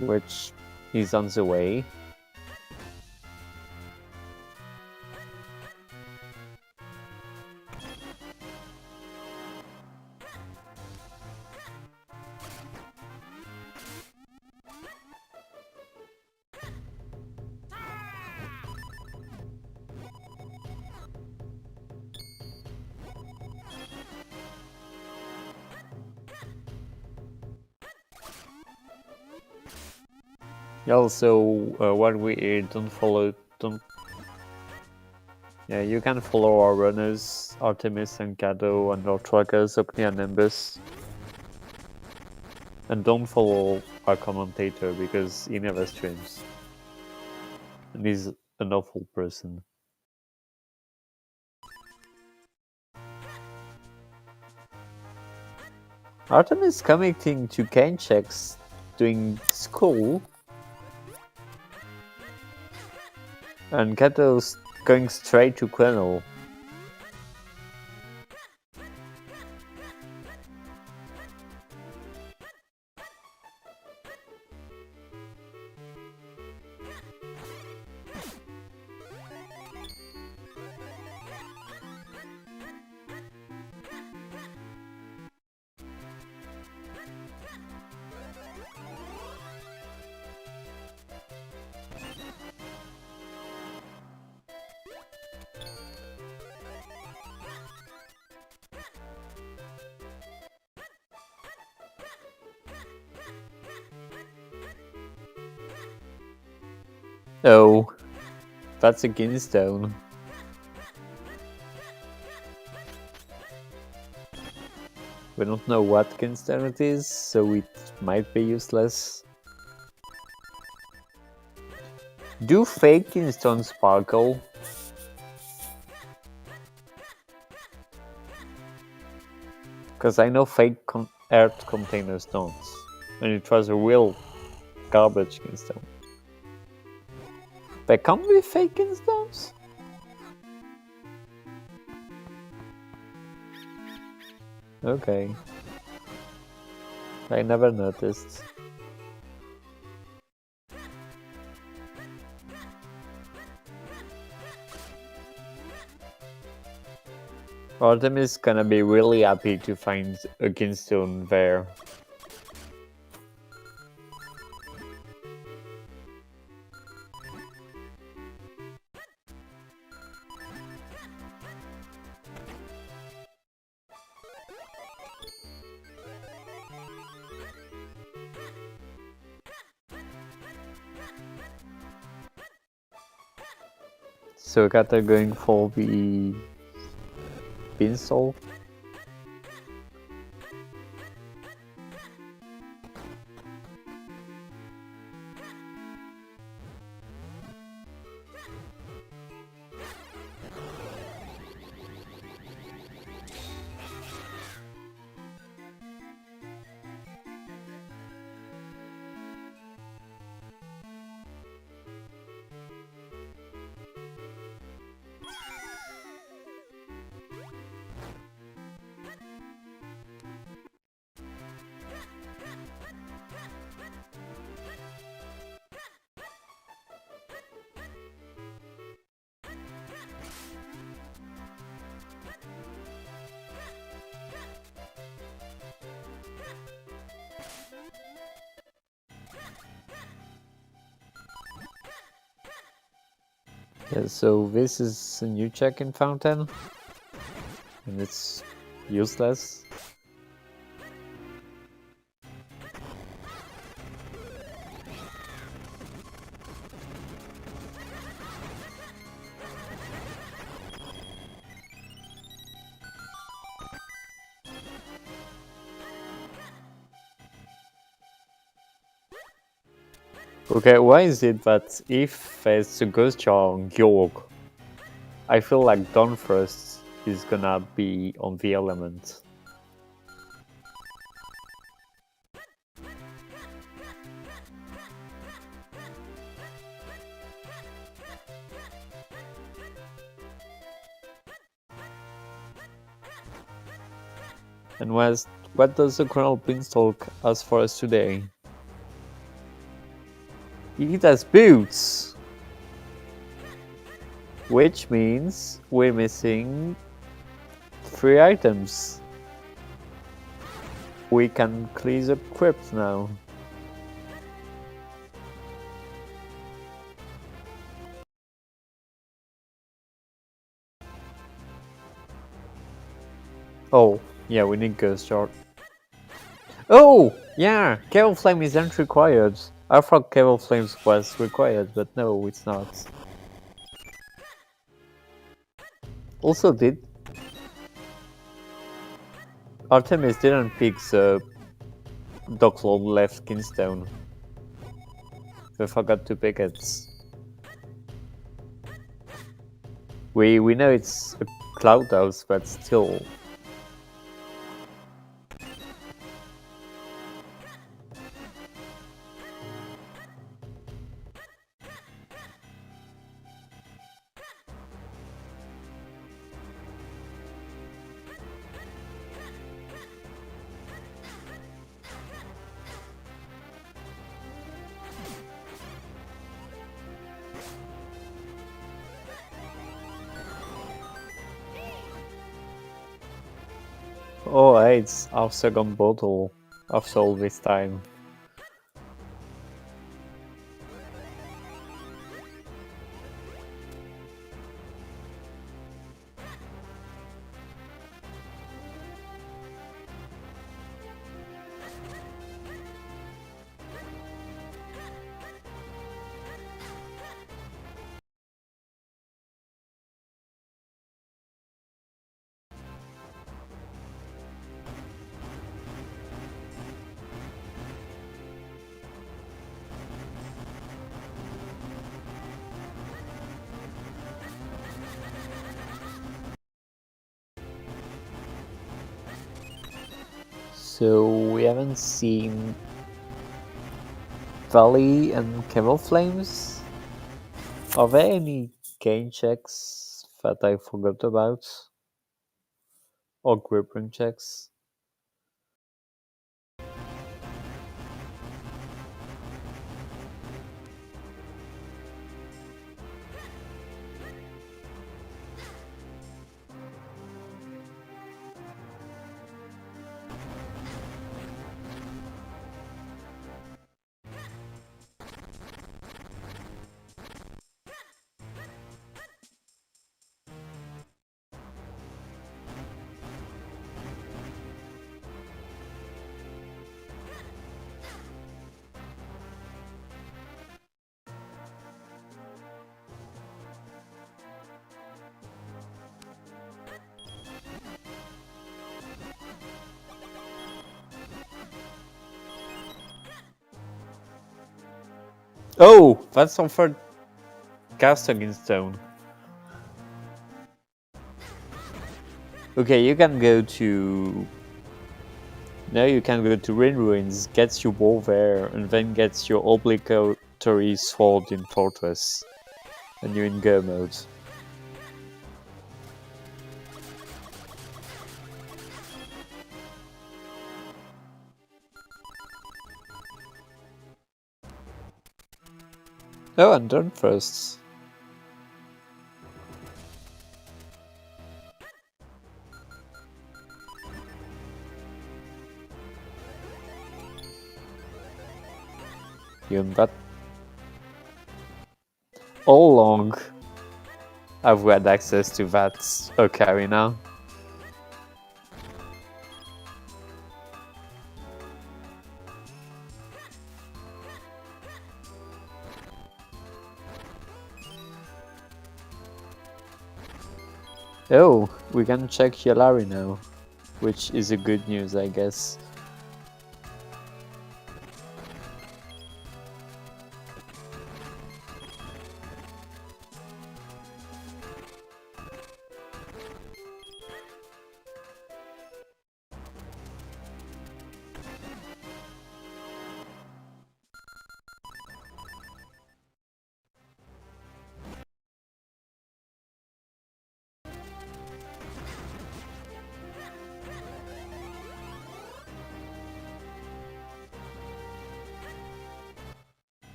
which is on the way. Also, what we don't. Yeah, you can follow our runners, Artemis and Kato, and our truckers, Okni and Nimbus. And don't follow our commentator because he never streams. And he's an awful person. Artemis committing to cane checks doing school. And Kato's going straight to Quenel. Oh, that's a Ginstone. We don't know what Ginstone it is, so it might be useless. Do fake Ginstone sparkle? Because I know fake earth containers don't. And it was a real garbage Ginstone. There can't be fake Ginstones? Okay. I never noticed. Artemis is gonna be really happy to find a Ginstone there. So Kata going for the Beanstalk. Yeah, so this is a new check-in fountain, and it's useless. Okay, why is it that if there's a ghost jar on Georg, I feel like Dawnfrost is gonna be on the element? And what does the Colonel Beanstalk ask for us today? It has boots! Which means we're missing 3 items. We can clear the crypt now. Oh, yeah, we need Ghost Jar. Oh, yeah, Cable Flame isn't required. I thought Cable Flames was required, but no, it's not. Also, Artemis didn't pick the Docklord left Kinstone. They forgot to pick it. We know it's a Cloud House, but still. Oh, it's our second bottle after all this time. So we haven't seen Valley and Camel Flames. Are there any gain checks that I forgot about? Or grip ring checks? Oh, that's on third casting stone. Okay, you can go to... Now you can go to Rin Ruins, get your wall there, and then get your obligatory sword in Fortress. And you're in go mode. Oh, and done first. You got all along. Have we had access to that ocarina? Oh, we can check Yalari now, which is a good news, I guess.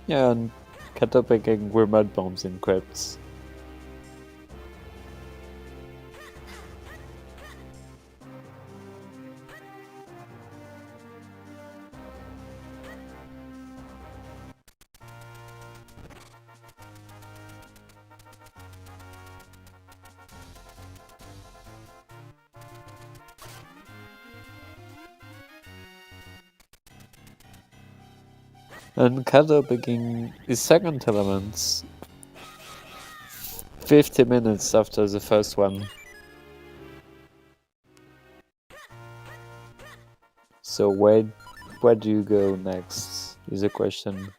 Yeah, and Kato picking remote bombs in crypts. And Kato picking his second element 50 minutes after the first one. So where do you go next is a question.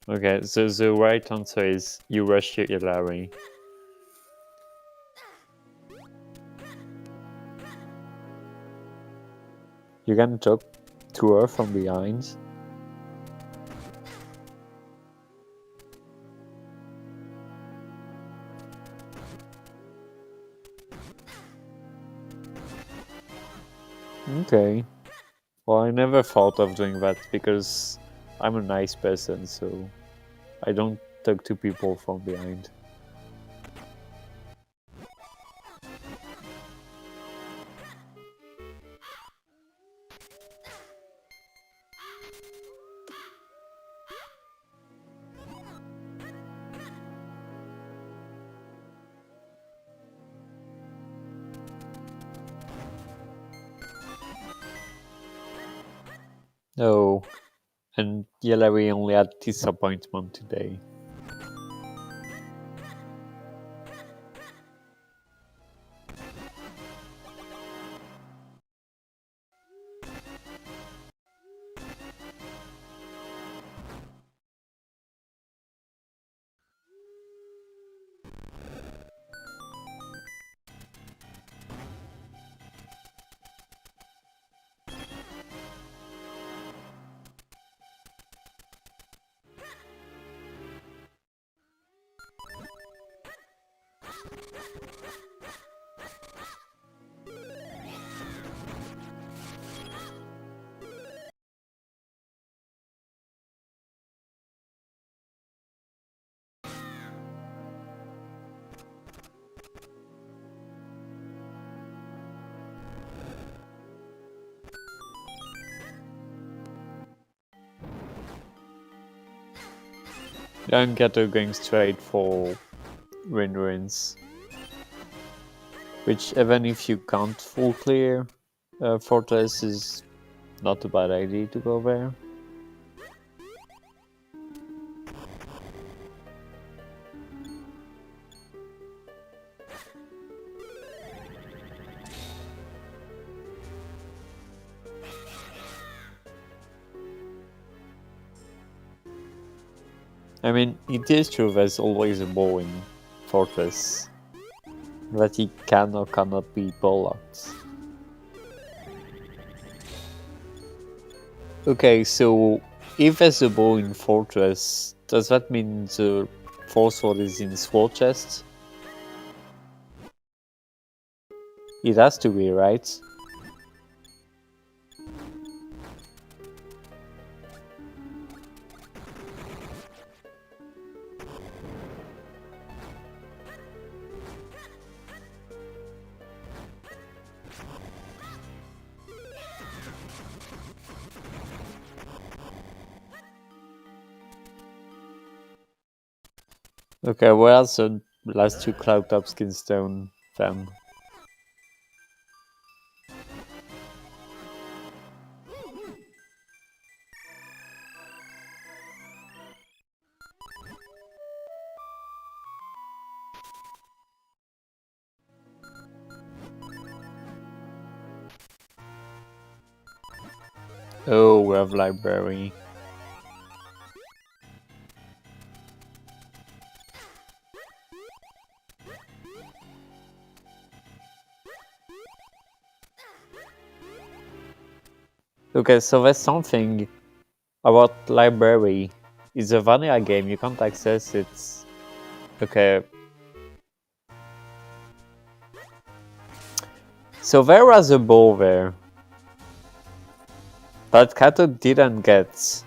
Okay, so the right answer is you rush your Ilari. You can talk to her from behind. Okay. Well, I never thought of doing that because I'm a nice person, so I don't talk to people from behind. No, and Yellowy only had disappointment today. I'm going straight for Wind Ruins. Which, even if you can't full clear Fortress, is not a bad idea to go there. I mean, it is true there's always a ball in Fortress that he can or cannot be blocked. Okay, so if there's a ball in Fortress, does that mean the Force Sword is in Sword Chest? It has to be, right? Okay, well, so last two Cloud Top Skin Stone then. Oh, we have Library. Okay, so there's something about Library. It's a vanilla game, you can't access it. Okay. So there was a ball there that Kato didn't get.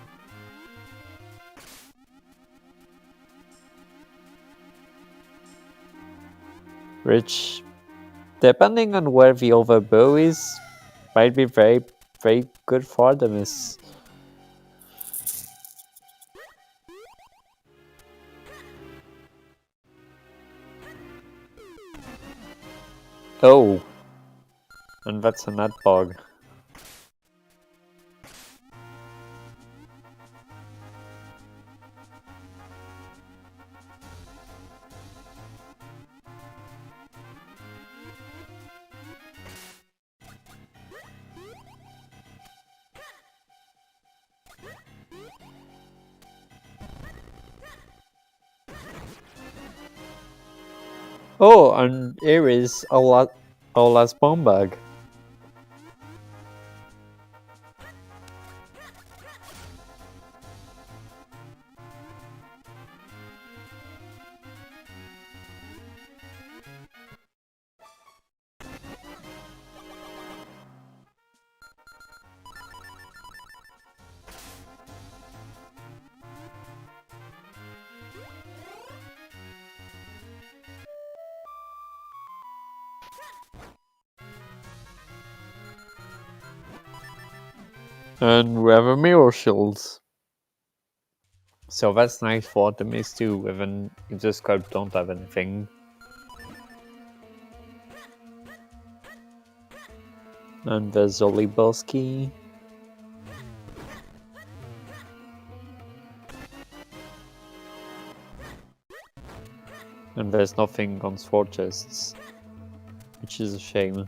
Which, depending on where the other bow is, might be very, very good for Artemis. Oh, and that's a nut bug. Oh, and here is Ola's bomb bag. And we have a mirror shield. So that's nice for Artemis too, even if the sculpt don't have anything. And there's Oliboski. And there's nothing on sword chests, which is a shame.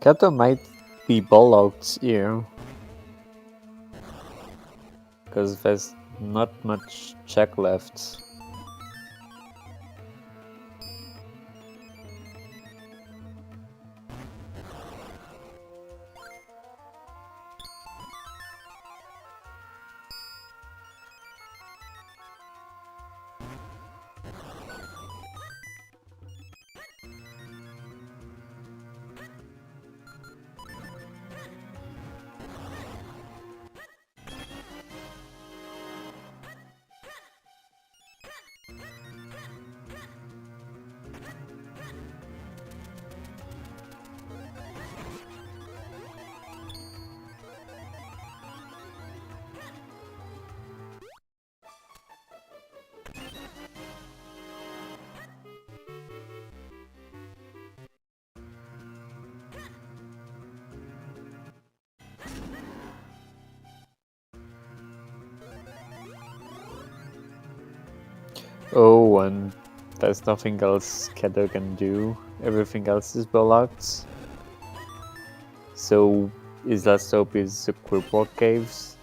Kato might be bollocked here. Because there's not much check left. Oh, and there's nothing else Keter can do. Everything else is blocked. So his last hope is the Quipwalk Caves.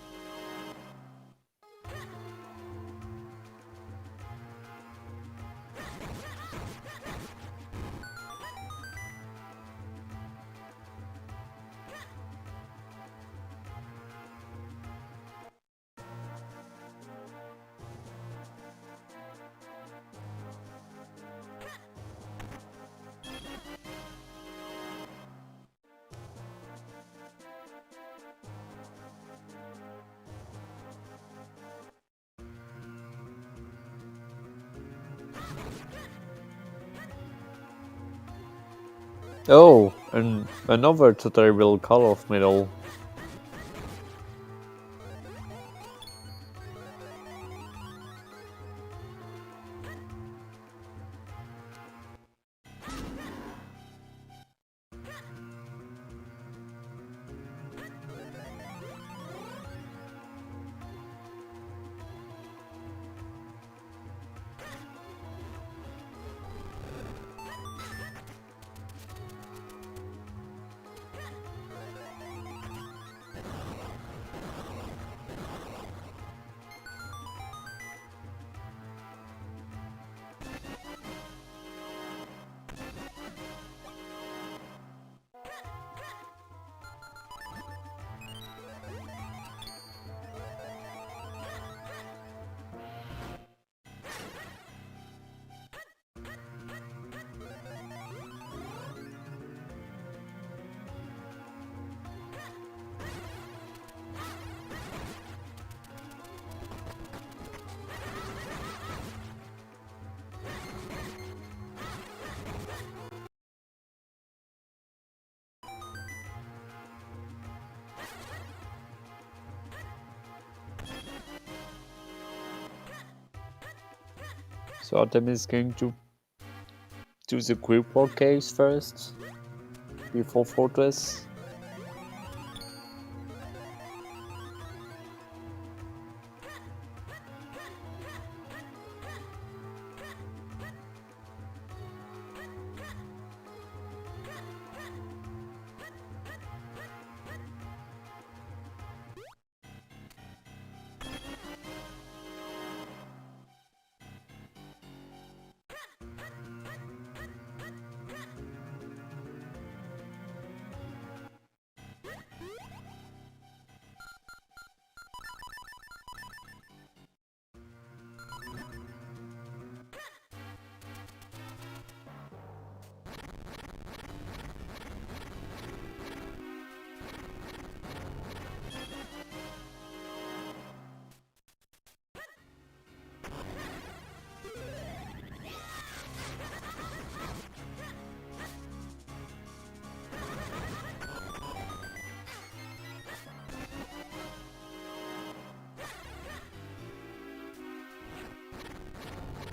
Oh, and another tutorial cut-off medal. So Artem is going to do the Quipwalk Caves first, before Fortress.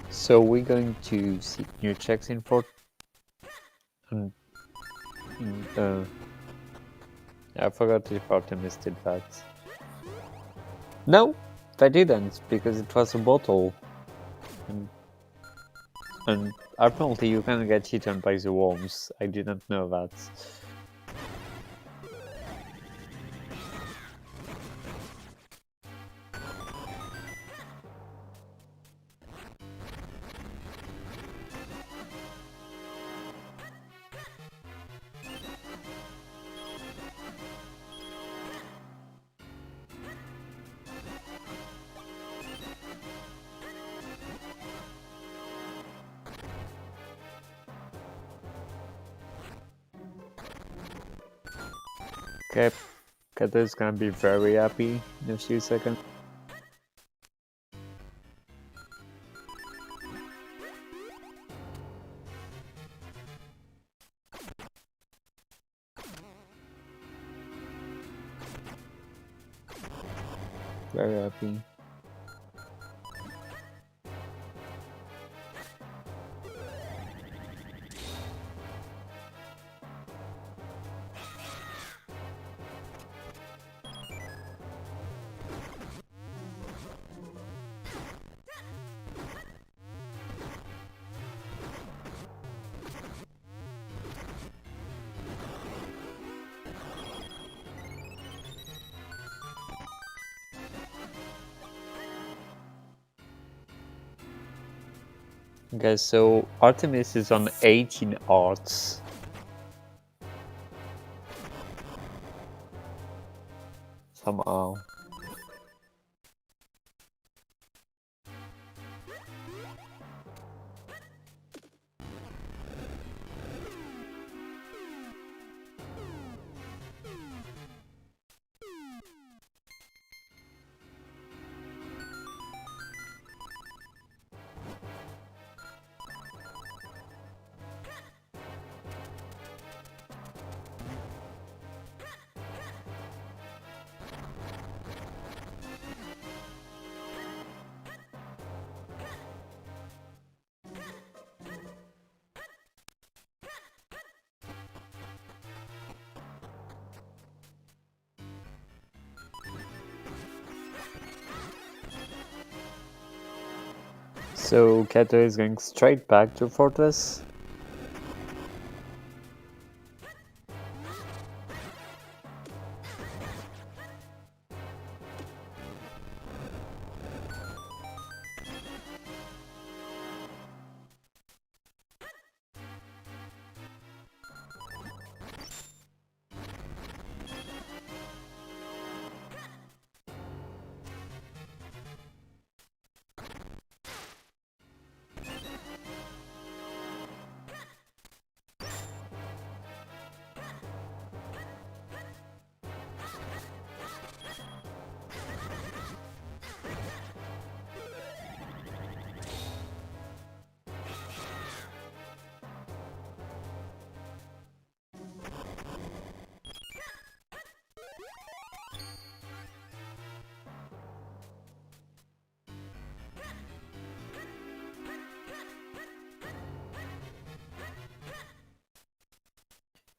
So we're going to see new checks in Fort. And I forgot if Artemis did that. No, they didn't, because it was a bottle. And apparently you can get eaten by the worms. I didn't know that. Okay, Kato is gonna be very happy in a few seconds. Very happy. Okay, so Artemis is on 18 arts. Somehow. So Kato is going straight back to Fortress.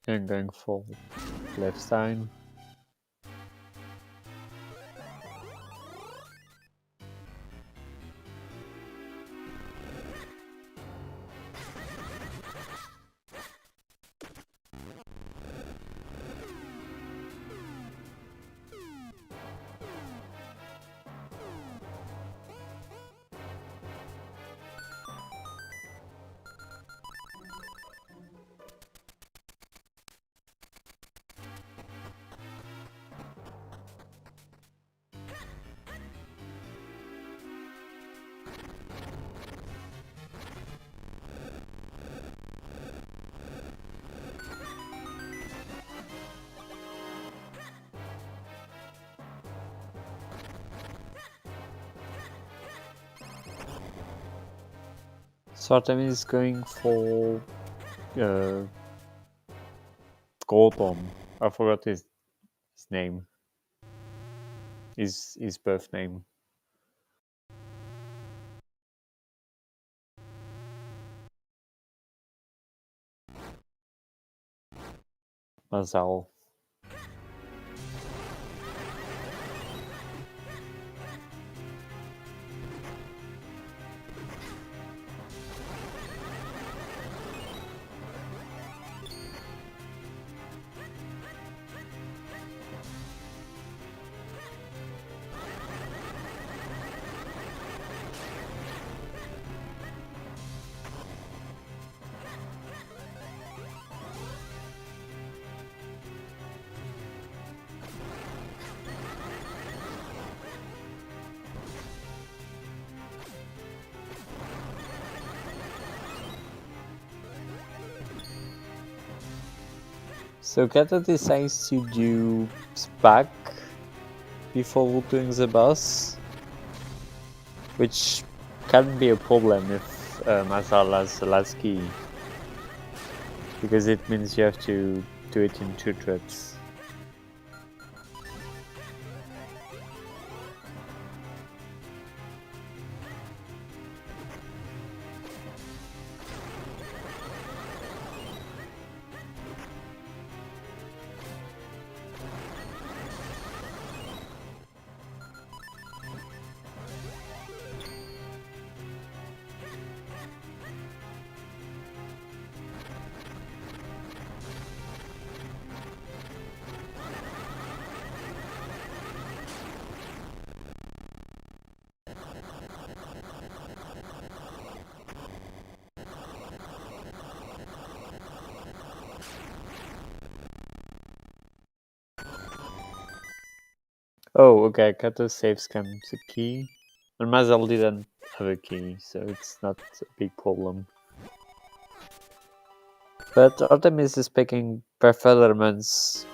And going for left side. So Artemis is going for Gordon. I forgot his name. His birth name. Mazal. So Kato decides to do Spack before doing the boss, which can be a problem if Masal has the last key, because it means you have to do it in 2 trips. Oh, okay, Kato saves comes a key, and Mazal didn't have a key, so it's not a big problem. But Artemis is picking performance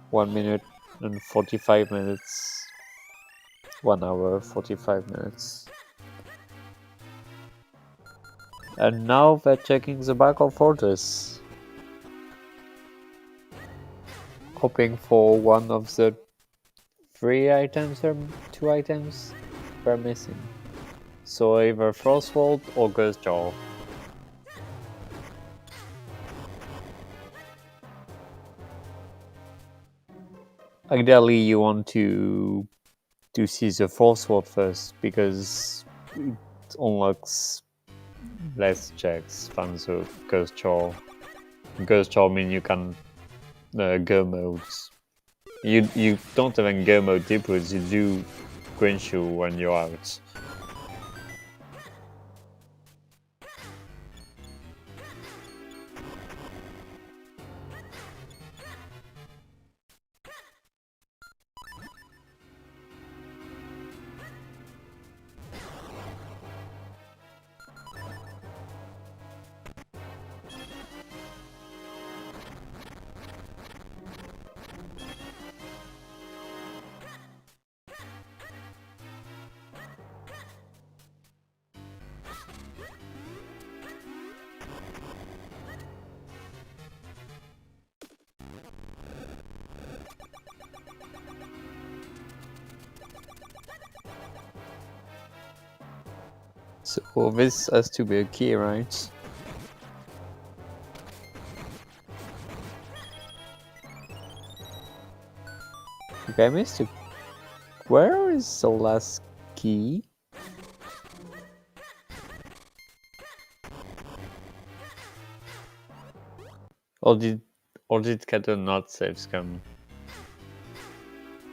1 minute and 45 minutes. 1 hour, 45 minutes. And now we're checking the back of Fortress. Hoping for one of the 3 items or 2 items we're missing. So either Frostbolt or Ghost Jaw. Ideally you want to see the Frostbolt first, because it unlocks less checks than the Ghost Jaw. Ghost Jaw means you can go modes. You don't even go mode deepwoods, you do green shoe when you're out. So this has to be a key, right? Okay, I missed it. Where is the last key? Or did Kato not save scam?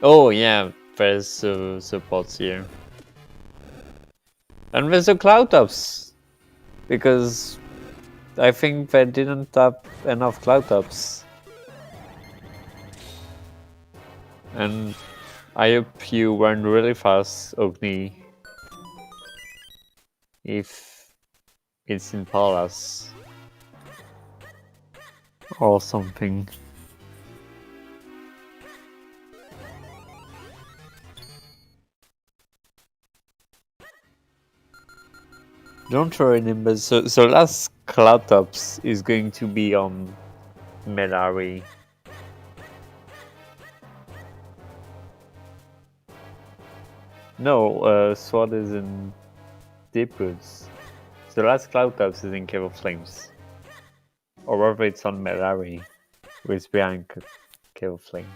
Oh yeah, there's supports here. And there's the cloud tops, because I think they didn't have enough cloud tops. And I hope you run really fast, Ogni, if it's in Palace or something. Don't remember. So last cloud tops is going to be on Melari. No, Sword is in Deepwoods. The last cloud tops is in Cave of Flames. Or whether it's on Melari, with behind Cave of Flames.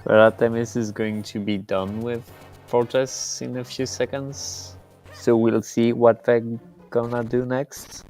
But Artemis is going to be done with Fortress in a few seconds. So we'll see what they're gonna do next.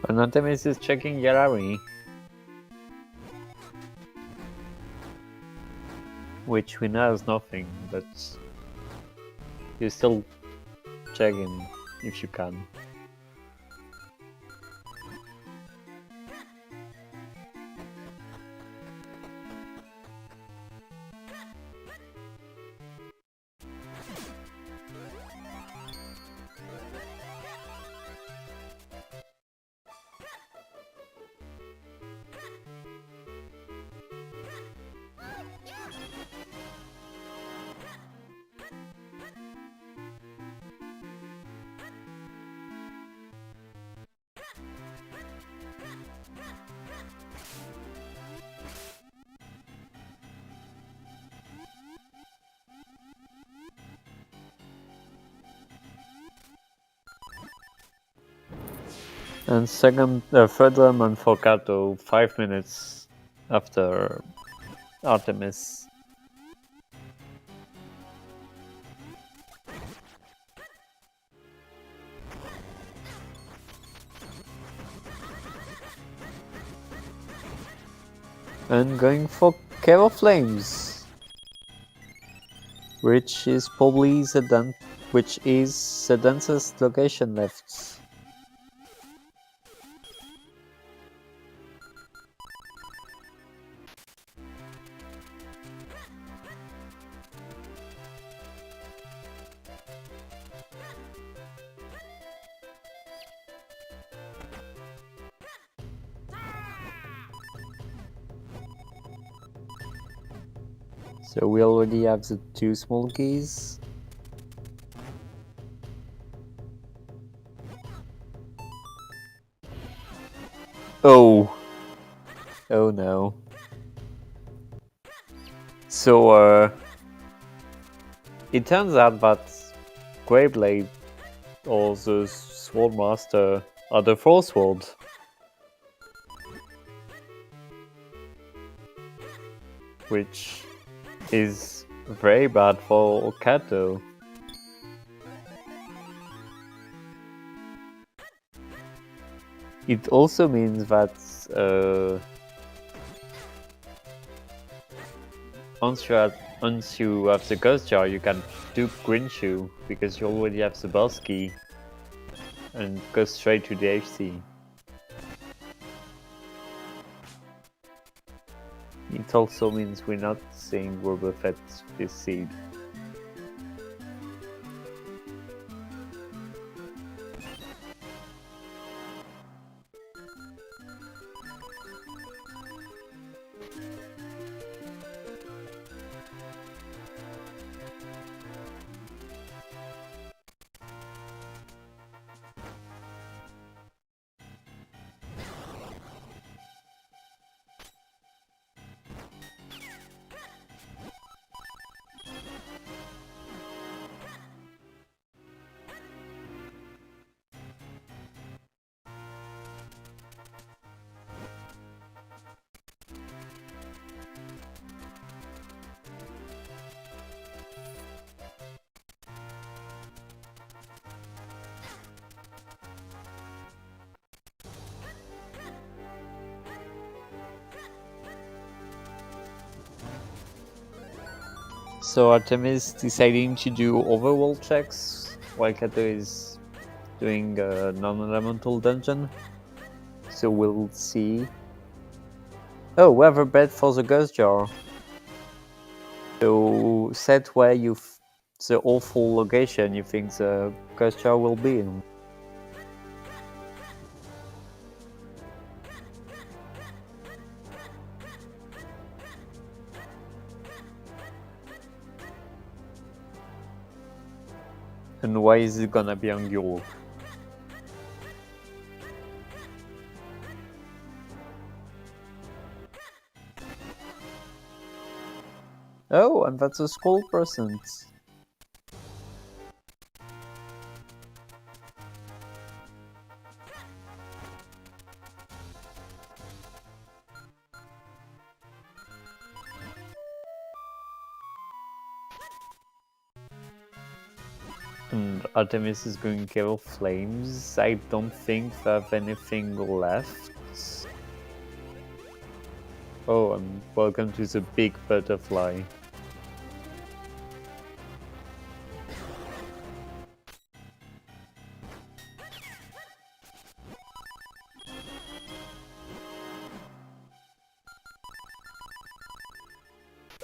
And Artemis is checking Yarari. Which we know is nothing, but you're still checking if you can. And third element for Kato, 5 minutes after Artemis. And going for Cave of Flames, which is probably the densest location left. So we already have the 2 small keys. Oh no. So it turns out that Greyblade or the Sword Master are the Force Sword. Which is very bad for Kato. It also means that once you have the Ghost Jar, you can dupe Green Shoe because you already have the boss key and go straight to the HC. It also means we're not seeing Boba Fett this seed. So Artemis deciding to do overworld checks while Kato is doing a non-elemental dungeon. So we'll see. Oh, we have a bed for the Ghost Jar. So set where the awful location you think the Ghost Jar will be in. And why is it gonna be on Europe? Oh, and that's a scroll present. And Artemis is going Cave of Flames. I don't think they have anything left. Oh, and welcome to the big butterfly.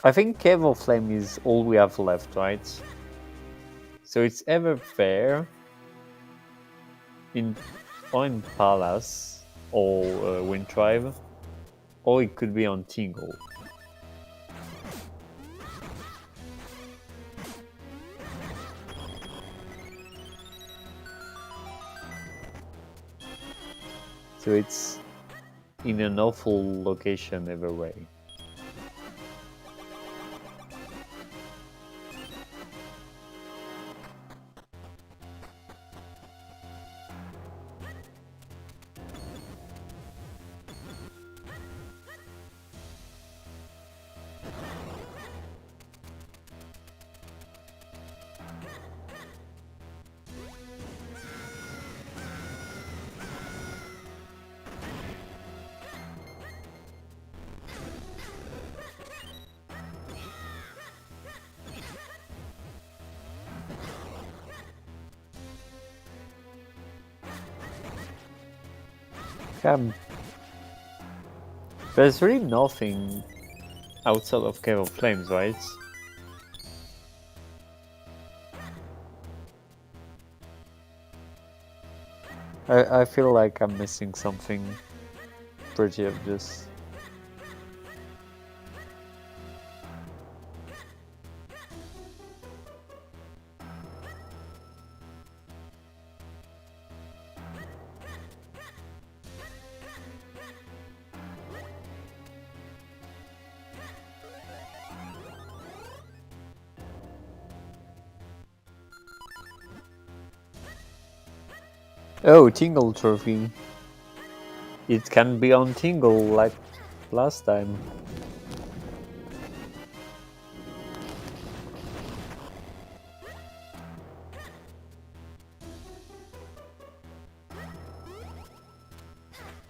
I think Cave of Flame is all we have left, right? So it's ever there in Palace or Wind Tribe, or it could be on Tingle. So it's in an awful location every way. There's really nothing outside of Cave of Flames, right? I feel like I'm missing something pretty obvious. Oh, Tingle Trophy. It can be on Tingle like last time.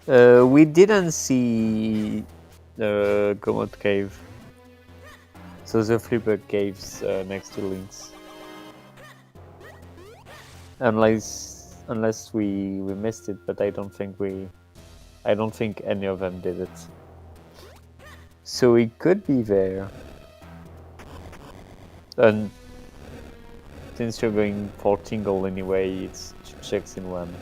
We didn't see the Gomot Cave. So the Flipper Caves next to Lynx. Unless we missed it, but I don't think any of them did it. So it could be there. And since you're going for Tingle anyway, it's 2 checks in 1.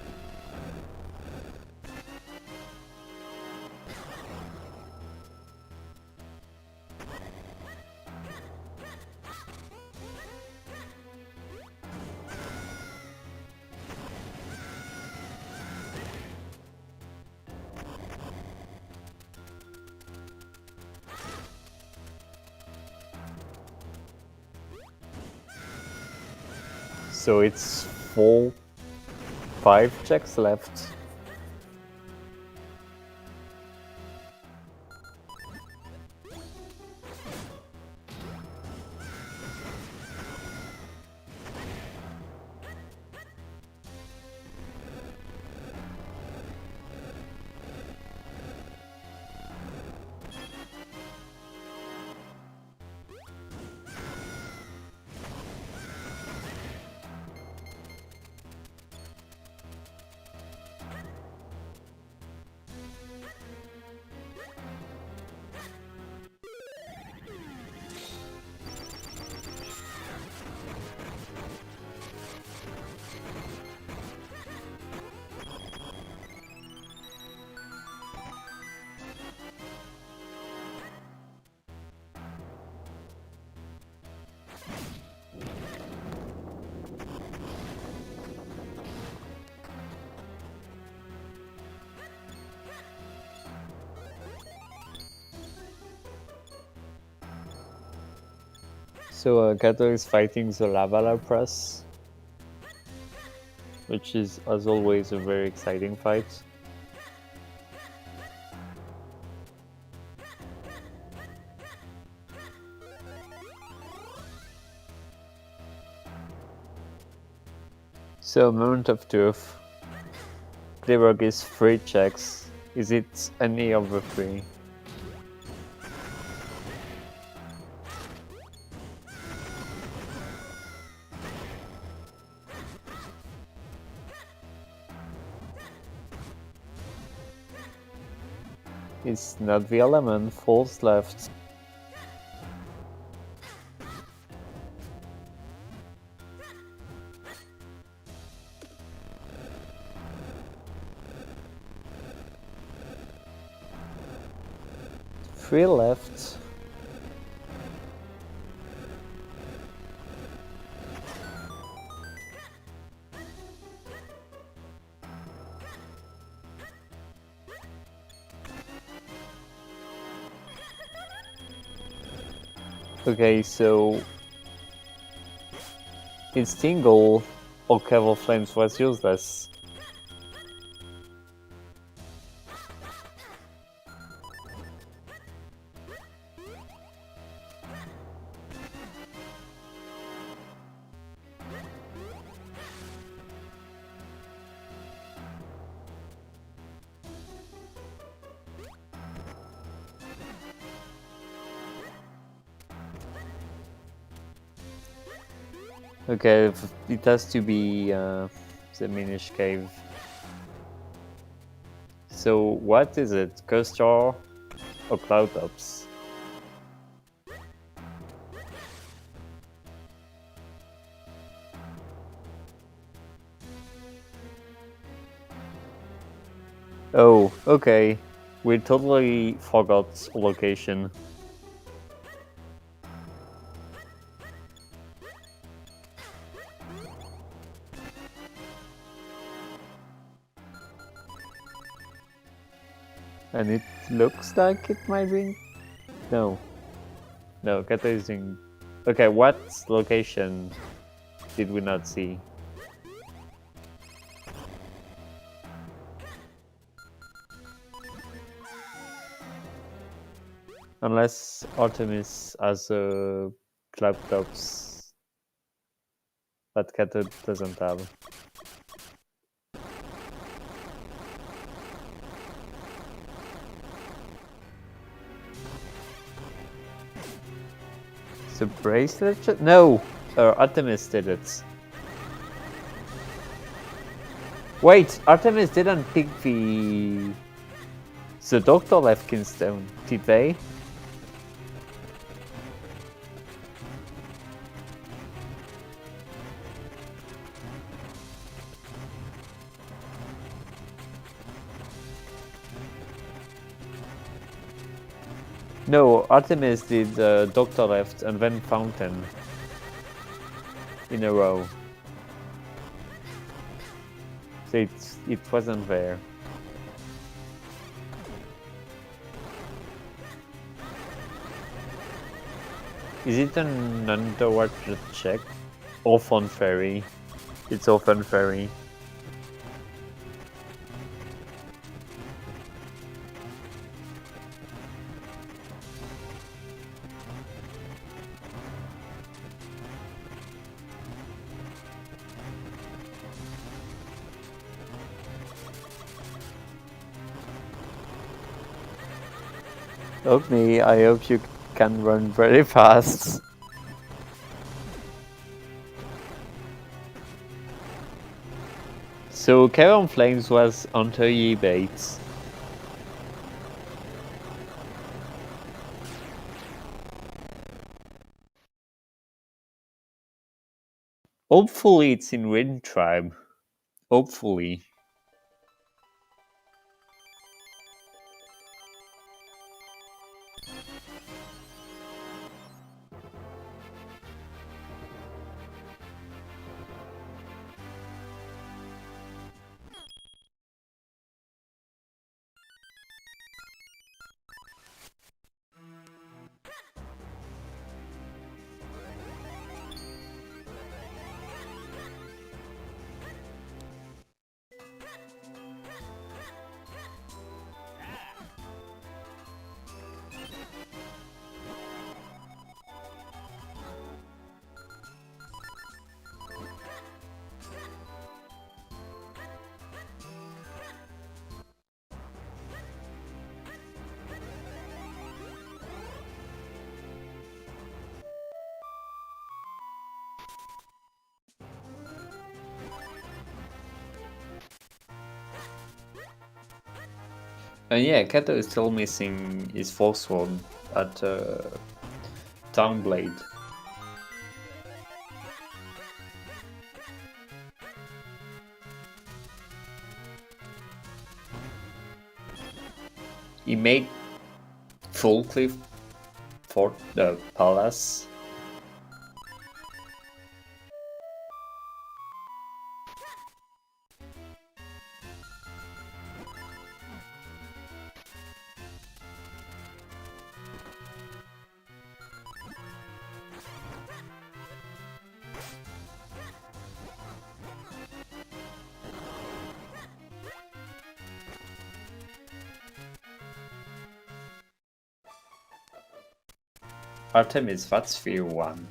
So it's 5 checks left. So Kato is fighting the Lavala Press, which is, as always, a very exciting fight. So, moment of truth. Clearwork is 3 checks. Is it any of the 3? It's not the element, false left. Three left. Okay, so its tingle or Caval Flames was useless. Okay, it has to be the Minish Cave. So what is it? Cursed Jar or Cloud Tops? Oh, okay. We totally forgot location. And it looks like it might be... No. No, Kata is in... Okay, what location did we not see? Unless Artemis has a laptops that Kata doesn't have. So bracelet? No! Artemis did it. Wait, Artemis didn't pick the Doctor Lefkin stone, did they? No, Artemis did Doctor Left and then Fountain in a row. So it wasn't there. Is it an underwater check? Off on ferry. It's off on ferry. Okay, I hope you can run very fast. So Cavern Flames was onto ye baits. Hopefully it's in Wind Tribe. Hopefully. Yeah, Kato is still missing his force sword at Townblade. He made full cliff for the palace. Artemis, that's Sphere 1.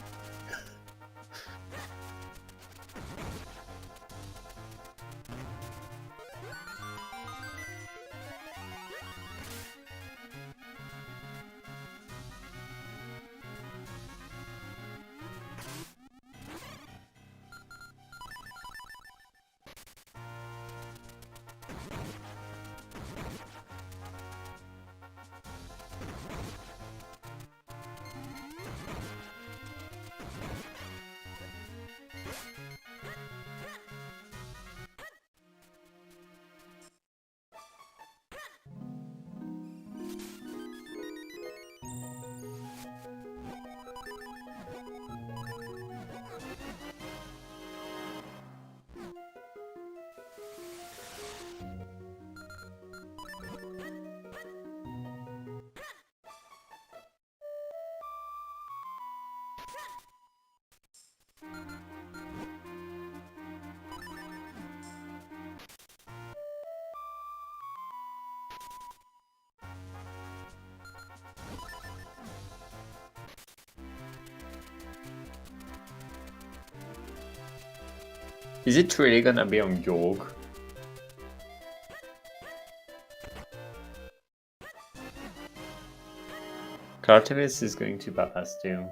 Is it really gonna be on York? Artemis is going to badass too.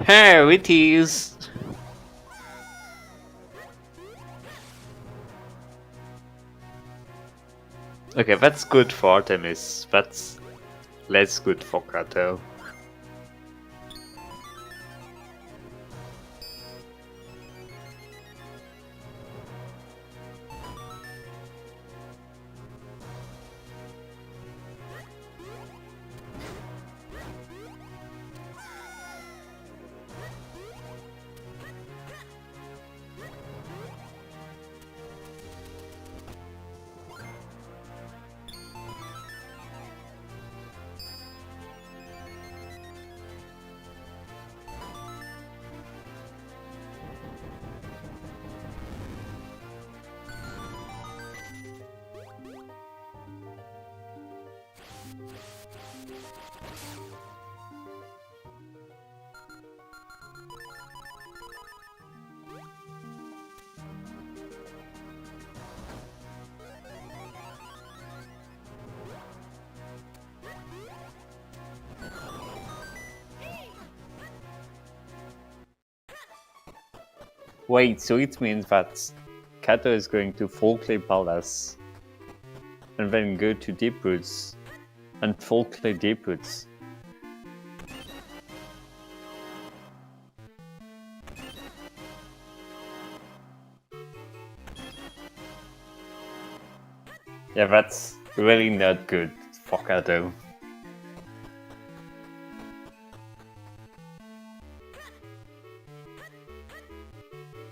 Here it is! Okay, that's good for Artemis. That's less good for Kato. Wait, so it means that Kato is going to full clip Palace and then go to Deep Roots and full clear deputs. Yeah, that's really not good for Kato.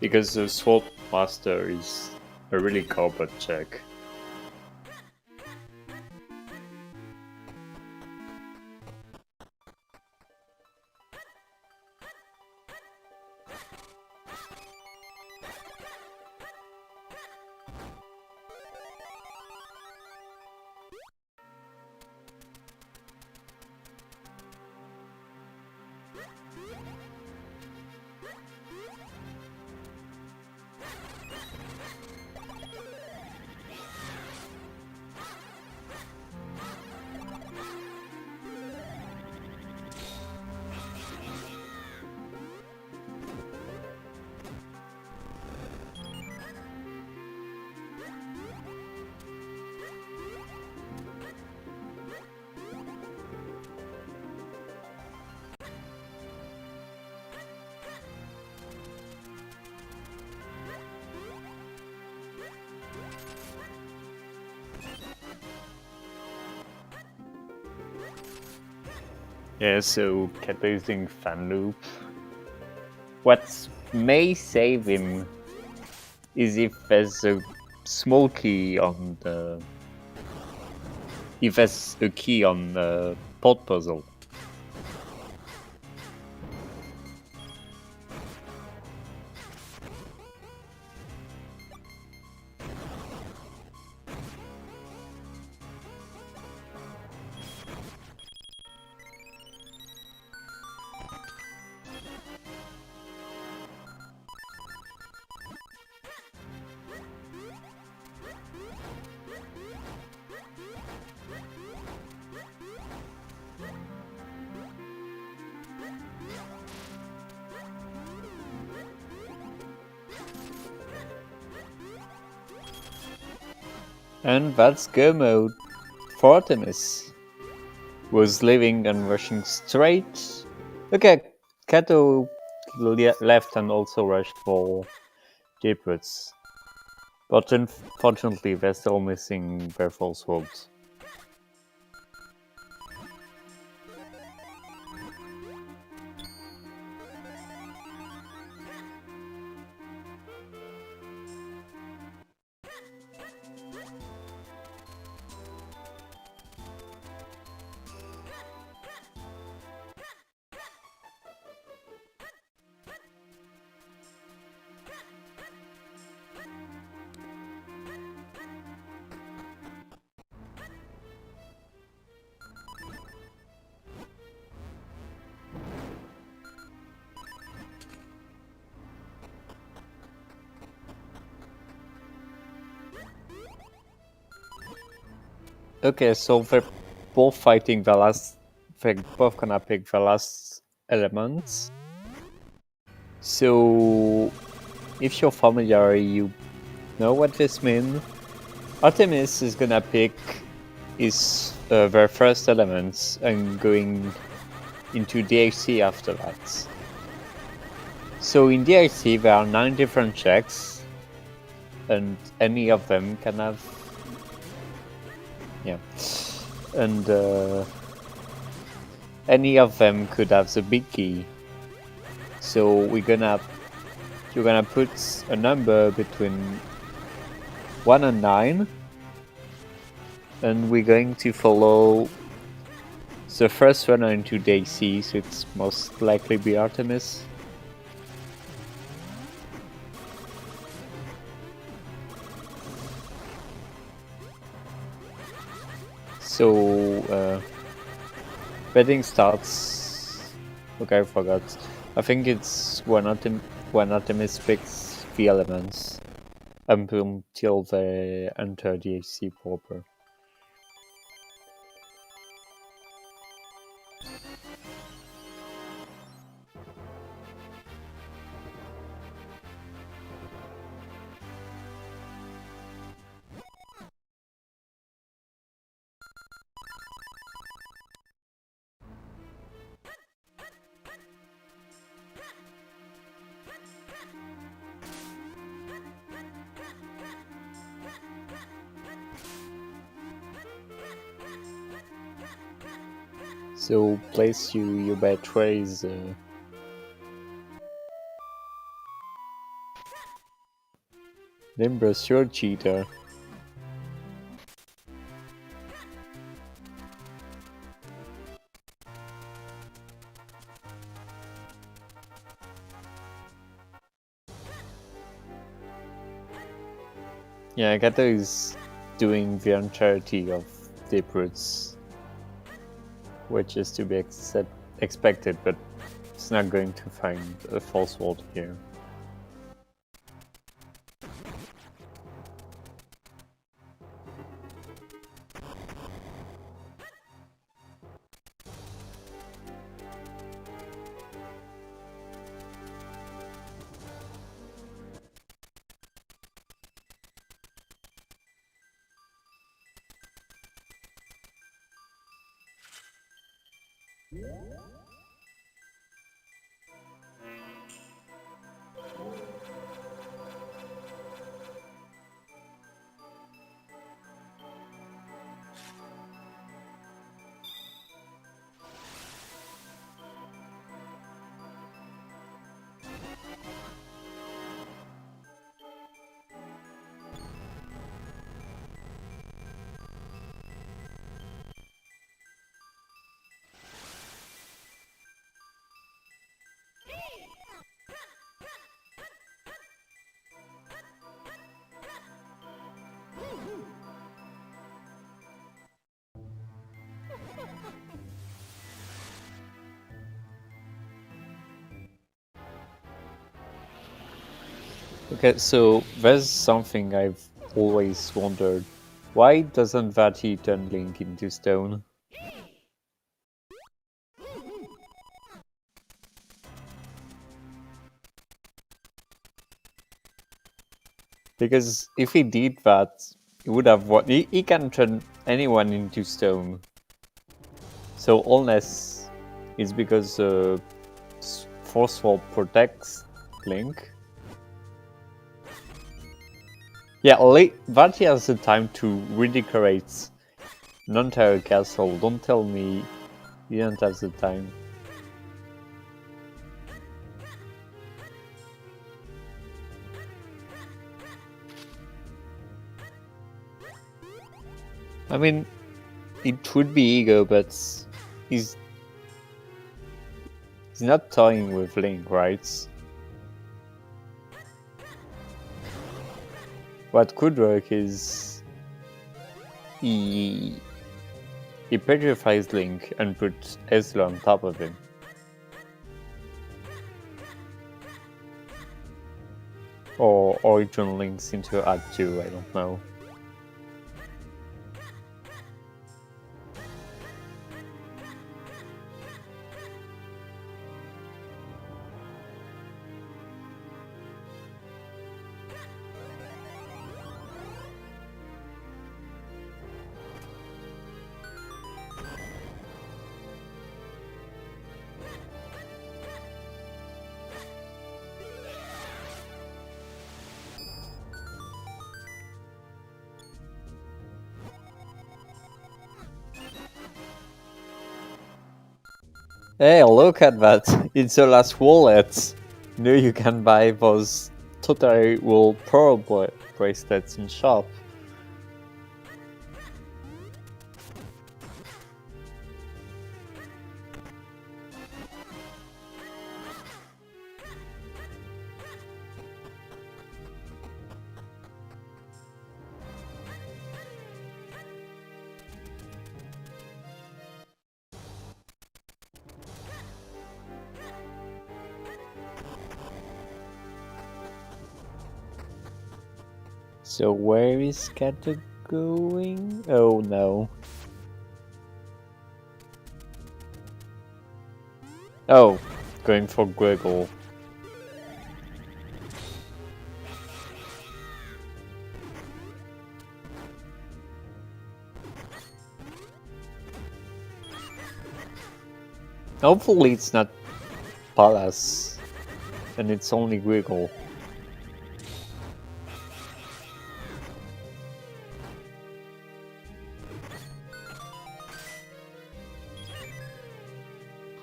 Because the Sword Master is a really combat check. Yeah, so Kato using fan loop. What may save him is if there's a small key on the... If there's a key on the pot puzzle. And that's go mode for Artemis. Was living and rushing straight. Okay, Kato left and also rushed for Jeeputs. But unfortunately, they're still missing their full swords. Okay, so they're both fighting the last... They're both gonna pick the last elements. So, if you're familiar, you know what this means. Artemis is gonna pick their first elements and going into DHC after that. So in DHC there are 9 different checks, and any of them can have... Yeah. And any of them could have the big key. So you're gonna put a number between 1 and 9, and we're going to follow the first runner into DHC, so it's most likely be Artemis. So betting starts. Okay, I forgot. I think it's when Artemis picks the elements until they enter DHC proper. So place your batteries. Nimbus, you're a cheater. Yeah, Gato is doing the entirety of Deep Roots, which is to be expected, but it's not going to find a false wall here. Okay, so there's something I've always wondered. Why doesn't Vati turn Link into stone? Because if he did that, he would have what he can turn anyone into stone. So unless it's because Force Wall protects Link. Yeah, Vati has the time to redecorate an entire castle. Don't tell me he didn't have the time. I mean, it would be ego, but he's not toying with Link, right? What could work is he petrifies Link and puts Ezra on top of him. Or it turns Links into Act 2, I don't know. Hey, look at that! It's the last wallet! You know you can buy those totally wool pearl bracelets in shop. So where is Kato going? Oh no. Oh, going for Griggle. Hopefully it's not Palace, and it's only Griggle.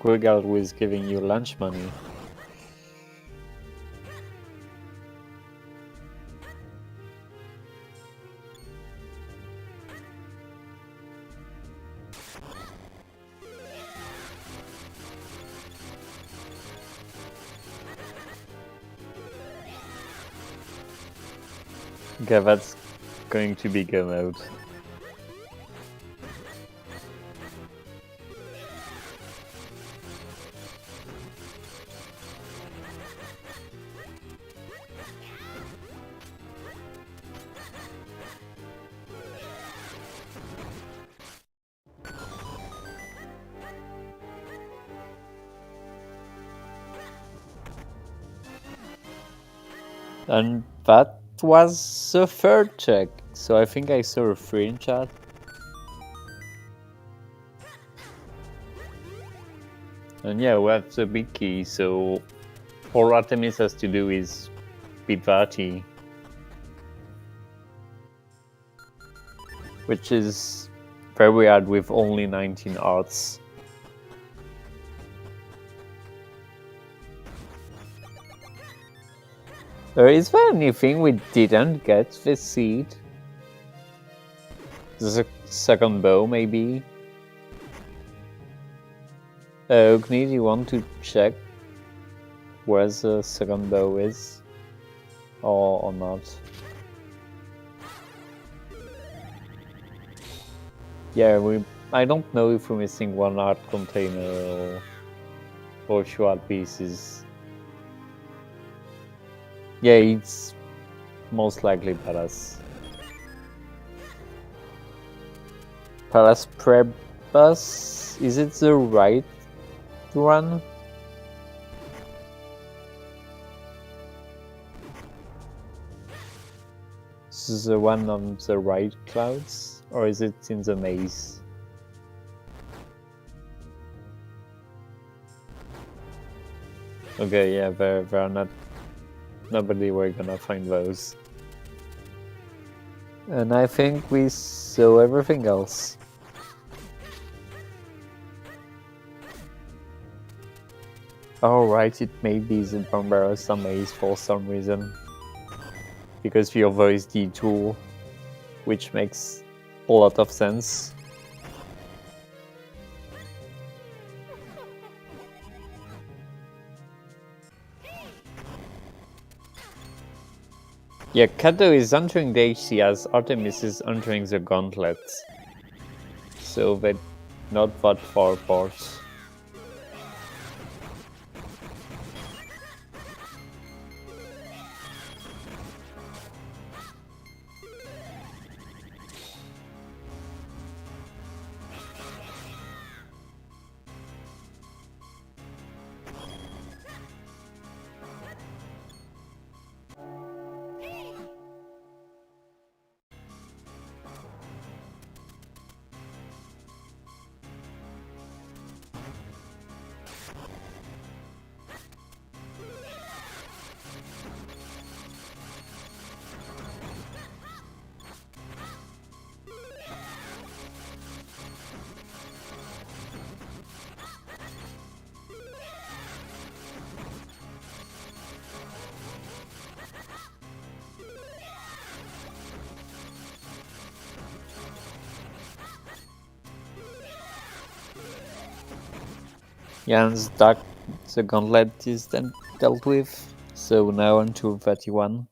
Guigal who is giving you lunch money. Okay, that's going to be go mode. And that was the third check, so I think I saw a 3 in chat. And yeah, we have the big key, so all Artemis has to do is beat Vati. Which is very hard with only 19 arts. Is there anything we didn't get this seed? The second bow, maybe? Ogni, do you want to check where the second bow is? Or not? Yeah, I don't know if we're missing one art container or 2 art pieces. Yeah, it's most likely Palace. Palace Prebus? Is it the right one? This is the one on the right clouds? Or is it in the maze? Okay, yeah, they're not... Nobody were gonna find those. And I think we saw everything else. Oh right, it may be the Barbarossa maze for some reason. Because we avoid the tool, which makes a lot of sense. Yeah, Kato is entering the HC as Artemis is entering the gauntlet. So they're not that far apart. Yeah, and the gauntlet is then dealt with. So now on to 31.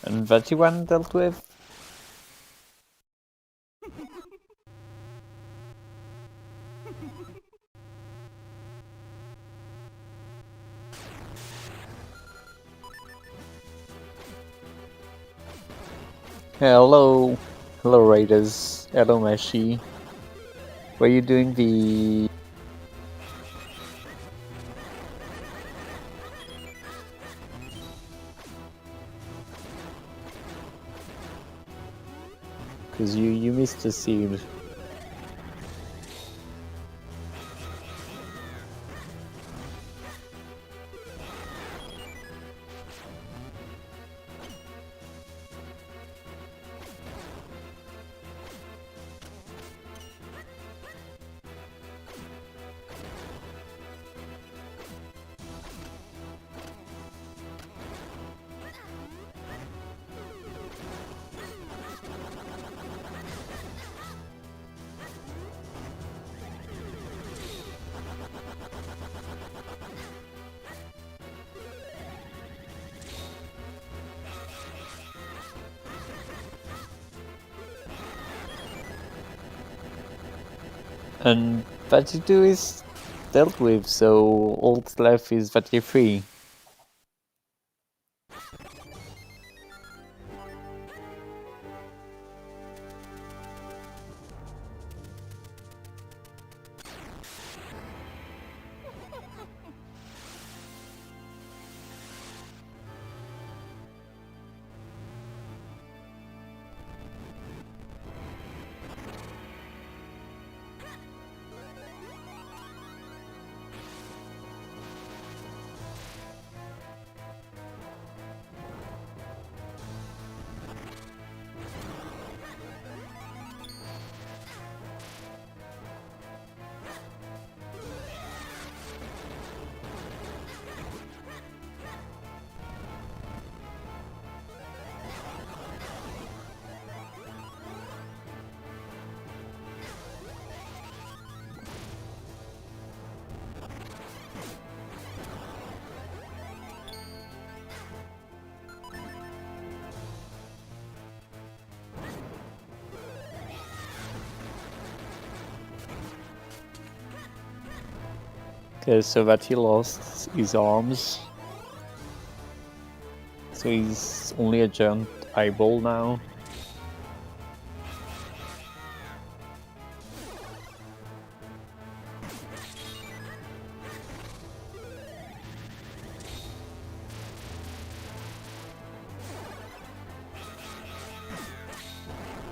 And that you want dealt with? Hello. Hello, Raiders. Hello, Meshi. Were you doing the... Because you missed the seed. And that you do is dealt with, so all that's left is that you're free. Okay, so that he lost his arms. So he's only a giant eyeball now.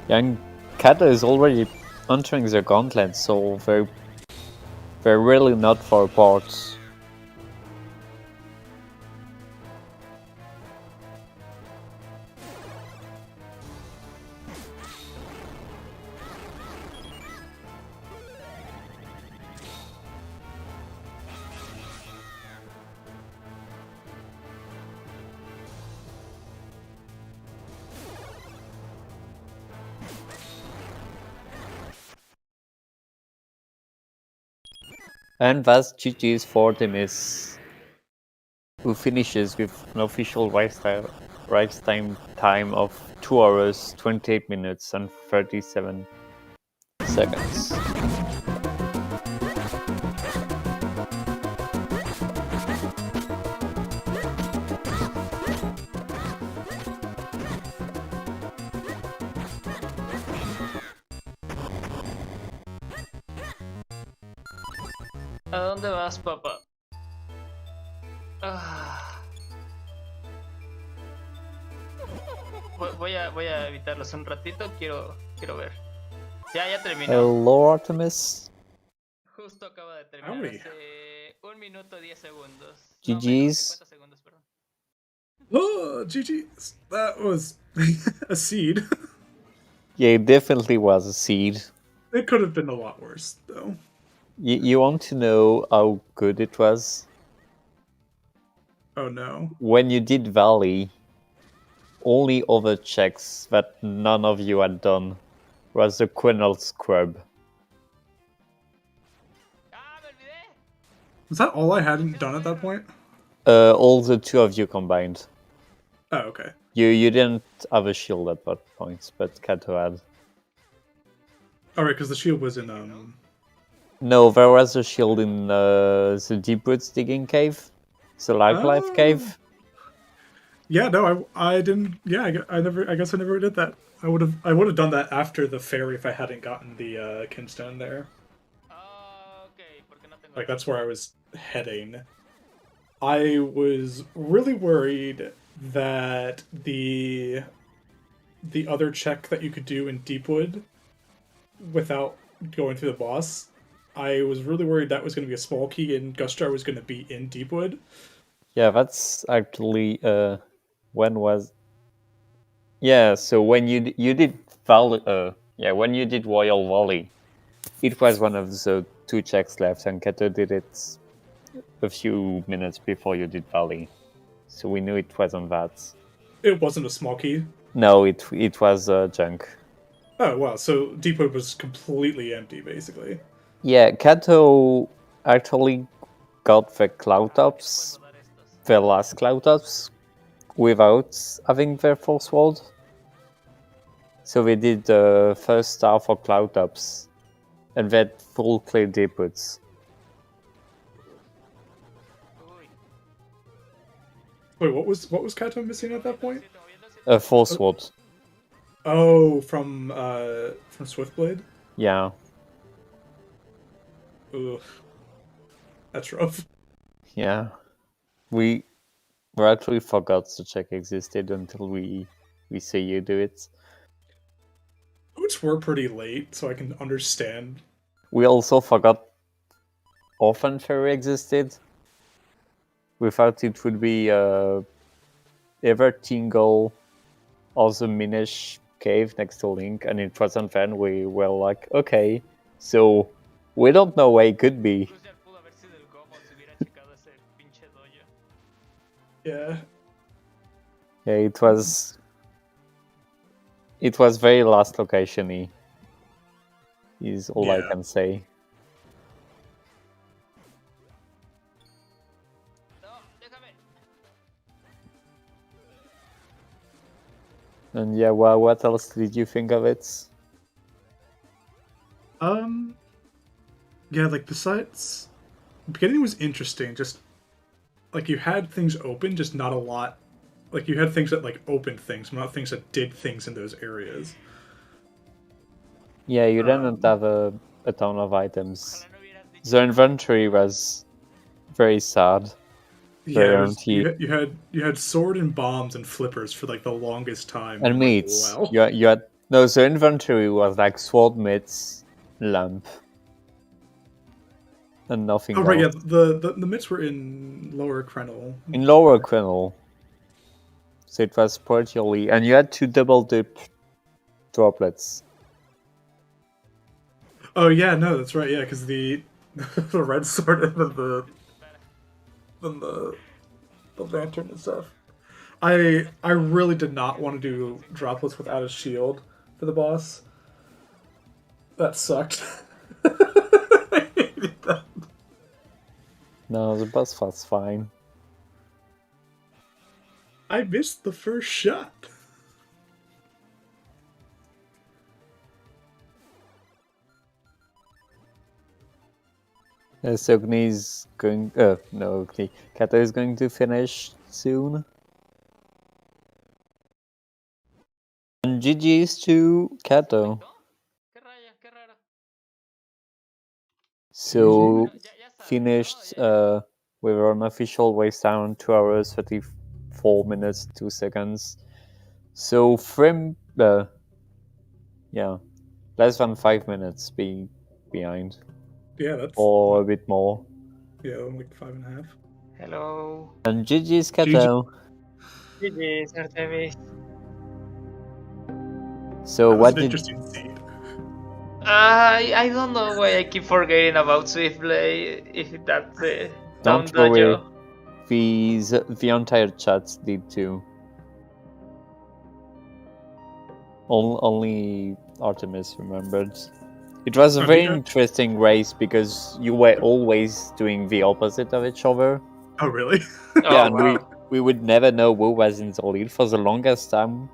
Young Kata is already entering the gauntlet, so they're really not far apart. And that's GG's for Demis, who finishes with an official race time of 2 hours, 28 minutes and 37 seconds. ¿A dónde vas, papá? Voy a evitarlos un ratito, quiero ver. Ya terminó. Hello, Artemis. Justo acaba de terminar hace 1 minuto 10 segundos. GG's. 50 segundos, perdón. Oh, GG. That was a seed. Yeah, it definitely was a seed. It could have been a lot worse, though. You want to know how good it was? Oh no. When you did Valley, only other checks that none of you had done was the Quenel Scrub. Was that all I hadn't done at that point? All the two of you combined. Oh, okay. You didn't have a shield at that point, but Kato had. All right, because the shield was in No, there was a shield in the Deep Woods digging cave, the Life Oh. cave. Yeah, no, I didn't. Yeah, I guess I never did that. I would have done that after the ferry if I hadn't gotten the kinstone there. Ah, ok, porque no tengo Like that's where I was heading. I was really worried that the other check that you could do in Deepwood without going through the boss, I was really worried that was going to be a small key and Gustar was going to be in Deepwood. Yeah, that's actually when was. Yeah, so when you did when you did Royal Volley, it was one of the 2 checks left, and Kato did it a few minutes before you did Valley, so we knew it wasn't that. It wasn't a small key. No, it was junk. Oh wow, so Deepwood was completely empty basically. Yeah, Kato actually got the Cloud Tops, the last Cloud Tops, without having their full sword. So we did the first star for Cloud Tops, and then full clear Deepwoods. Uy, Wait, what was Kato missing at that point? A full sword. Oh, from Swiftblade? Yeah. Ugh. That's rough. Yeah. We actually forgot the check existed until we see you do it. Which were pretty late, so I can understand. We also forgot Orphan Fairy existed. Without it would be either Tingle or the Minish cave next to Link, and it wasn't then. We were like, okay, so we don't know where it could be. Crucial pudo haber sido el Gomo si hubiera checado ese pinche dojo. Yeah. Yeah, it was very last location-y, is all I Yeah. can say. No, déjame. And yeah, well, what else did you think of it? Yeah, like besides the beginning was interesting, just like you had things open, just not a lot. Like you had things that like opened things, not things that did things in those areas. Yeah, you didn't have a ton of items. Ojalá no hubieras dicho. The inventory was very sad. Very Yeah, empty. you had sword and bombs and flippers for like the longest time. And I'm like, meats. wow. You had no, the inventory was like sword, mitts, lamp, and nothing Oh right, yeah, else. the mitts were in Lower Krenel. In Lower Quinel, so it was partially, and you had to double dip droplets. Oh yeah, no, that's right. Yeah, because the the red sword and the lantern and stuff. I really did not want to do droplets without a shield for the boss. That sucked. I hated that. No, the boss was fine. I missed the first shot. So Ogni is going. No, Ogni. Kato is going to finish soon. And GG's to Kato. ¿Qué raya? Qué raro. So Ya sabes, finished ¿no? with an official race down 2 hours 34 minutes 2 seconds. So frame less than 5 minutes behind, Yeah, that's or a bit more. yeah, like 5.5. Hello. And GG's Kato. GG's, Artemis. So That was what an did interesting seed. I don't know why I keep forgetting about Swiftblade. If that's the town Don't worry. dojo. The entire chat did too. Only Artemis remembered. It was a very interesting race because you were always doing the opposite of each other. Oh really? Oh, Yeah, and wow. we would never know who was in the lead for the longest time.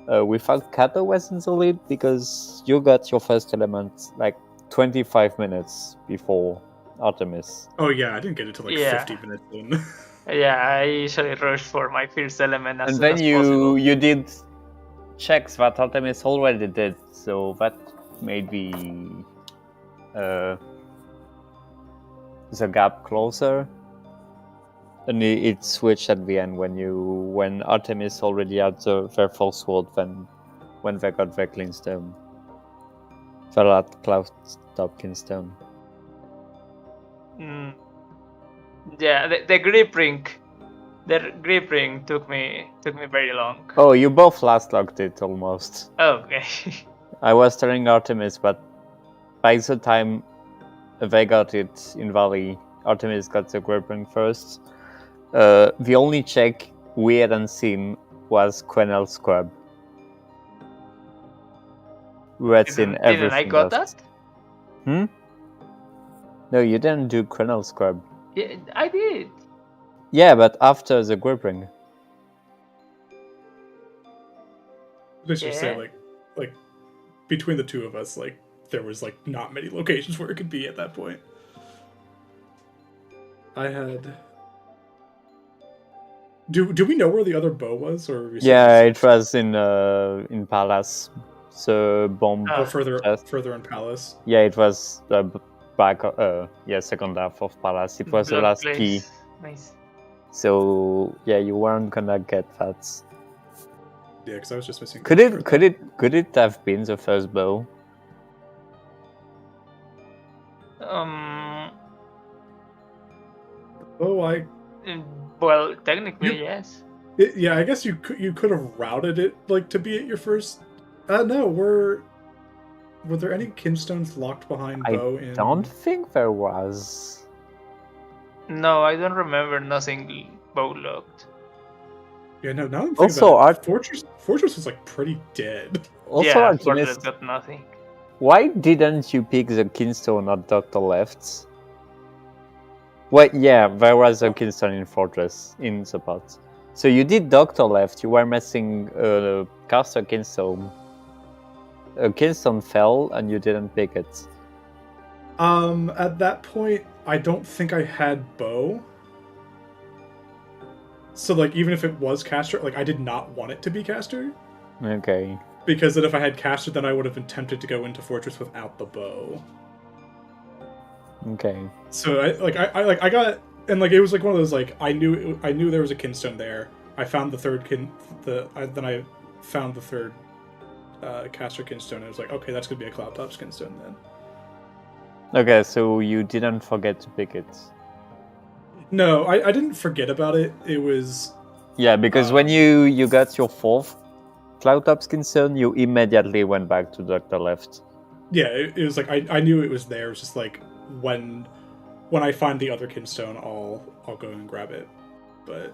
We thought Kato was in the lead because you got your first element like 25 minutes before Artemis. Oh yeah, I didn't get it till like Yeah. 50 minutes in. Yeah, I usually rush for my first element as And soon then as possible. you did checks that Artemis already did, so that made the gap closer. And it switched at the end when Artemis already had their full sword, then when they got their clean stone. They had cloud top clean stone. Yeah, the grip ring. The grip ring took me very long. Oh, you both last locked it almost. Okay. I was telling Artemis, but by the time they got it in Valley, Artemis got the grip ring first. The only check we hadn't seen was Quenel's Scrub. We had seen everything. Didn't I got else. that? No, you didn't do Quenel's Scrub. Yeah, I did. Yeah, but after the grip ring. Let's just say Yeah. like between the two of us, like there was like not many locations where it could be at that point. I had. Do we know where the other bow was, or Yeah, it was in Palace. So bomb. Oh, further in Palace? Yeah, it was the back. Second half of Palace. It was the blood last place. key. Nice. So yeah, you weren't gonna get that. Yeah, because I was just missing. Could it have been the first bow? Oh, Well, technically, yes. yeah, I guess you could have routed it like to be at your first. No, were there any kinstones locked behind bow? I don't think there was. No, I don't remember nothing bow locked. Yeah, no. Now I'm thinking Also, about it, Fortress was like pretty dead. Also, yeah, Artemis, Fortress got nothing. why didn't you pick the Kinstone at Dr. Left? Well, yeah, there was a Kinstone in Fortress, in the pot. So you did Dr. Left, you were missing Caster Kinstone. A Kinstone fell and you didn't pick it. At that point, I don't think I had bow. So, like, even if it was caster, like, I did not want it to be caster. Okay. Because then if I had caster, then I would have been tempted to go into Fortress without the bow. Okay. So, I got... And, like, it was, like, one of those, like, I knew there was a kinstone there. I found the third then I found the third caster kinstone, and I was like, okay, that's going to be a Cloud Tops kinstone, then. Okay, so you didn't forget to pick it. No, I didn't forget about it. It was... Yeah, because when you got your fourth Cloud Tops Kinstone, you immediately went back to Dr. Left. Yeah, it was like I knew it was there. It was just like when I find the other kinstone, I'll go and grab it. But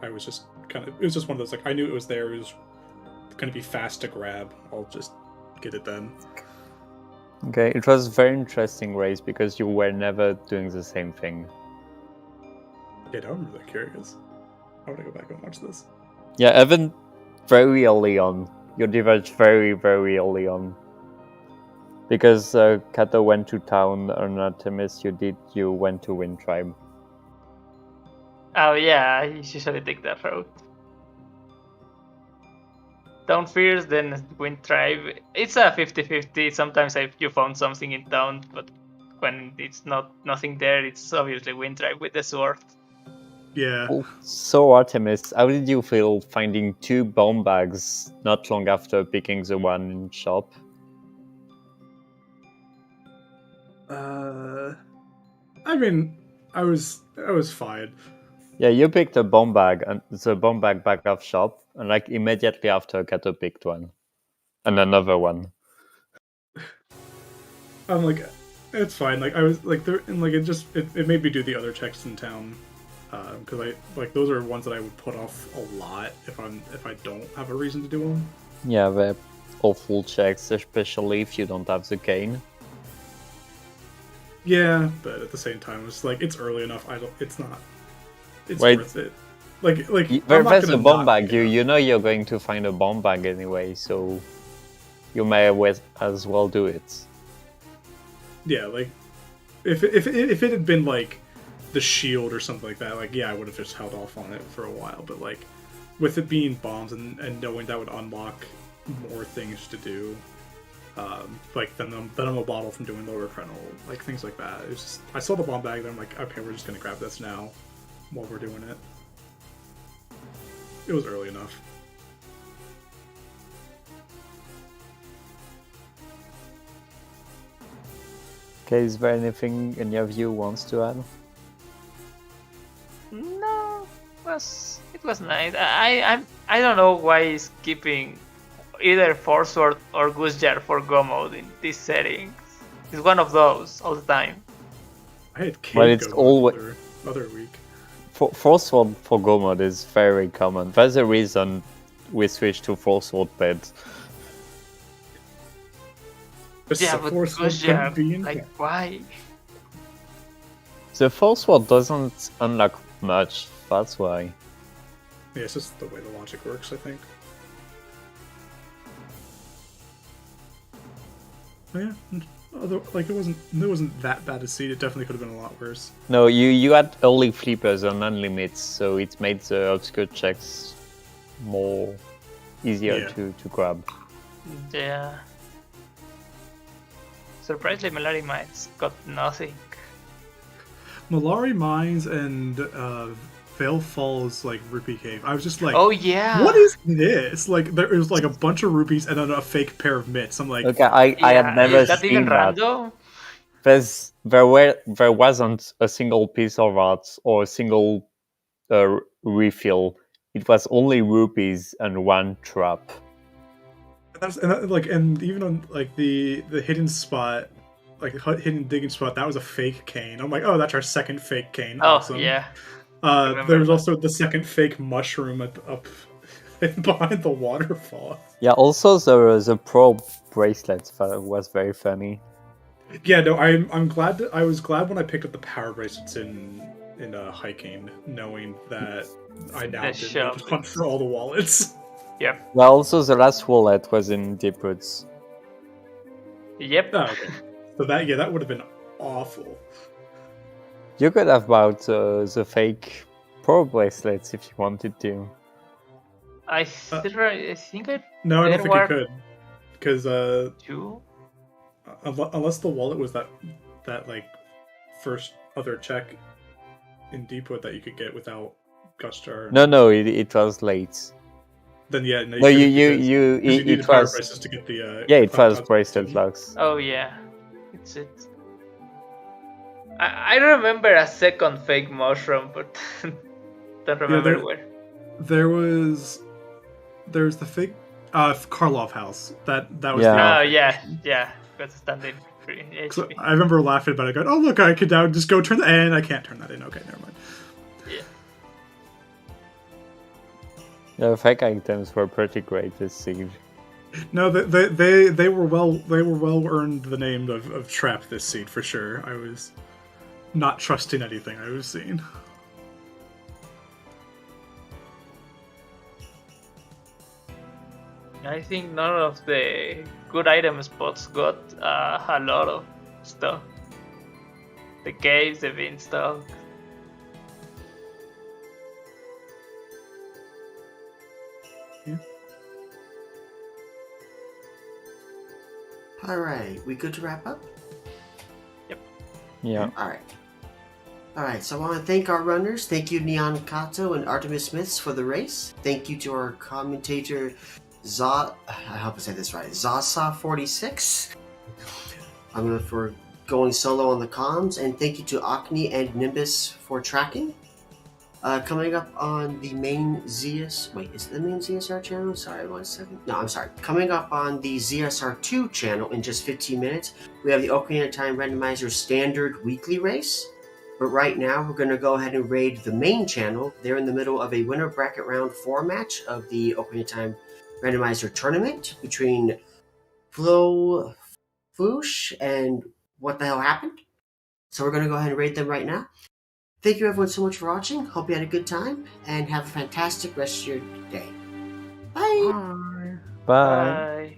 I was just it was just one of those, like, I knew it was there. It was going to be fast to grab. I'll just get it then. Okay, it was a very interesting race because you were never doing the same thing. Yeah, now I'm really curious. I want to go back and watch this. Yeah, Evan, very early on. You diverged very, very early on. Because Kato went to town, and Artemis, you went to Wind Tribe. Oh yeah, I usually take that route. Town Fears, then Wind Tribe. It's a 50-50. Sometimes you found something in town, but when it's nothing there, it's obviously Wind Tribe with the sword. Yeah. So Artemis, how did you feel finding 2 bomb bags not long after picking the one in shop? I mean, I was fine. Yeah, you picked a bomb bag, and the bomb bag back off shop, and like immediately after, Kato picked one, and another one. I'm like, it's fine. Like, I was like there, and like it made me do the other checks in town, because I like those are ones that I would put off a lot if I don't have a reason to do them. Yeah, they're awful checks, especially if you don't have the cane. Yeah, but at the same time, it's like it's early enough. It's not it's Wait. worth it. Like Where I'm not there's gonna a bomb not bag, pick it you up. know you're going to find a bomb bag anyway, so you may as well do it. Yeah, like if it had been like the shield or something like that, like yeah, I would have just held off on it for a while. But like with it being bombs and knowing that would unlock more things to do, like then I'm a bottle from doing lower kernel, like things like that. It's just, I saw the bomb bag, and I'm like, okay, we're just gonna grab this now while we're doing it. It was early enough. Okay, is there anything any of you wants to add? No, it was nice. I don't know why he's keeping either Force Sword or Goose Jar for Go mode in these settings. It's one of those all the time. I had cake Well, it's go always other week. Force Sword for Go mode is very common. That's the reason we switched to Force Sword bed. Yeah, but Goose Jar, like why? The Force Sword doesn't unlock much, that's why. Yeah, it's just the way the logic works, I think. Oh, yeah, like it wasn't that bad a seed. It definitely could have been a lot worse. No, you had early flippers on unlimits, so it made the obscure checks more easier to grab. Yeah. Surprisingly, Malari Mines got nothing. Malari Mines and Veil Falls like Rupee Cave. I was just like, oh yeah, what is this? Like there was like a bunch of rupees and then a fake pair of mitts. I'm like, Okay, I had never is that seen even that. random? There wasn't a single piece of art or a single refill. It was only rupees and one trap. and even on like the hidden spot, like hidden digging spot, that was a fake cane. I'm like, oh, that's our second fake cane. Oh Awesome. yeah. There was also the second fake mushroom up behind the waterfall. Yeah, also the pro bracelet that was very funny. Yeah, no, I'm glad. I was glad when I picked up the power bracelets in hiking, knowing that I now didn't need to hunt for all the wallets. Yep. Well, also the last wallet was in Deep Woods. Yep. Oh, okay. So that would have been awful. You could have bought the fake pro bracelets if you wanted to. I think I. No, I don't think were you could, because two. Unless the wallet was that like first other check in Deepwood that you could get without Gustar. No, it was late. Then yeah, no, No, you need it power was bracelets to get the yeah, it was cloud bracelet too. locks. Oh yeah, it's it. I remember a second fake mushroom, but don't remember where. There's the fake Karlov house. That was Yeah. Oh yeah, got to stand in So HP. I remember laughing about it, going, "Oh look, I could now just go turn the and I can't turn that in." Okay, never mind. Yeah. Yeah, fake items were pretty great this seed. No, they were well earned the name of Trap this seed for sure. I was not trusting anything I was seeing. I think none of the good item spots got a lot of stuff. The caves, the beanstalk. Yeah. Alright, we good to wrap up? Yeah. Alright, so I want to thank our runners. Thank you, Neon Kato and Artemis Smiths, for the race. Thank you to our commentator, I hope I said this right, Zasa46. For going solo on the comms, and thank you to Acne and Nimbus for tracking. Coming up on the main ZS... Wait, is it the main ZSR channel? Sorry, 1 second. No, I'm sorry. Coming up on the ZSR2 channel in just 15 minutes, we have the Ocarina of Time Randomizer Standard Weekly Race. But right now, we're going to go ahead and raid the main channel. They're in the middle of a winner bracket round 4 match of the Ocarina of Time Randomizer Tournament between Flo Foosh and What the Hell Happened. So we're going to go ahead and raid them right now. Thank you everyone so much for watching. Hope you had a good time, and have a fantastic rest of your day. Bye! Bye. Bye.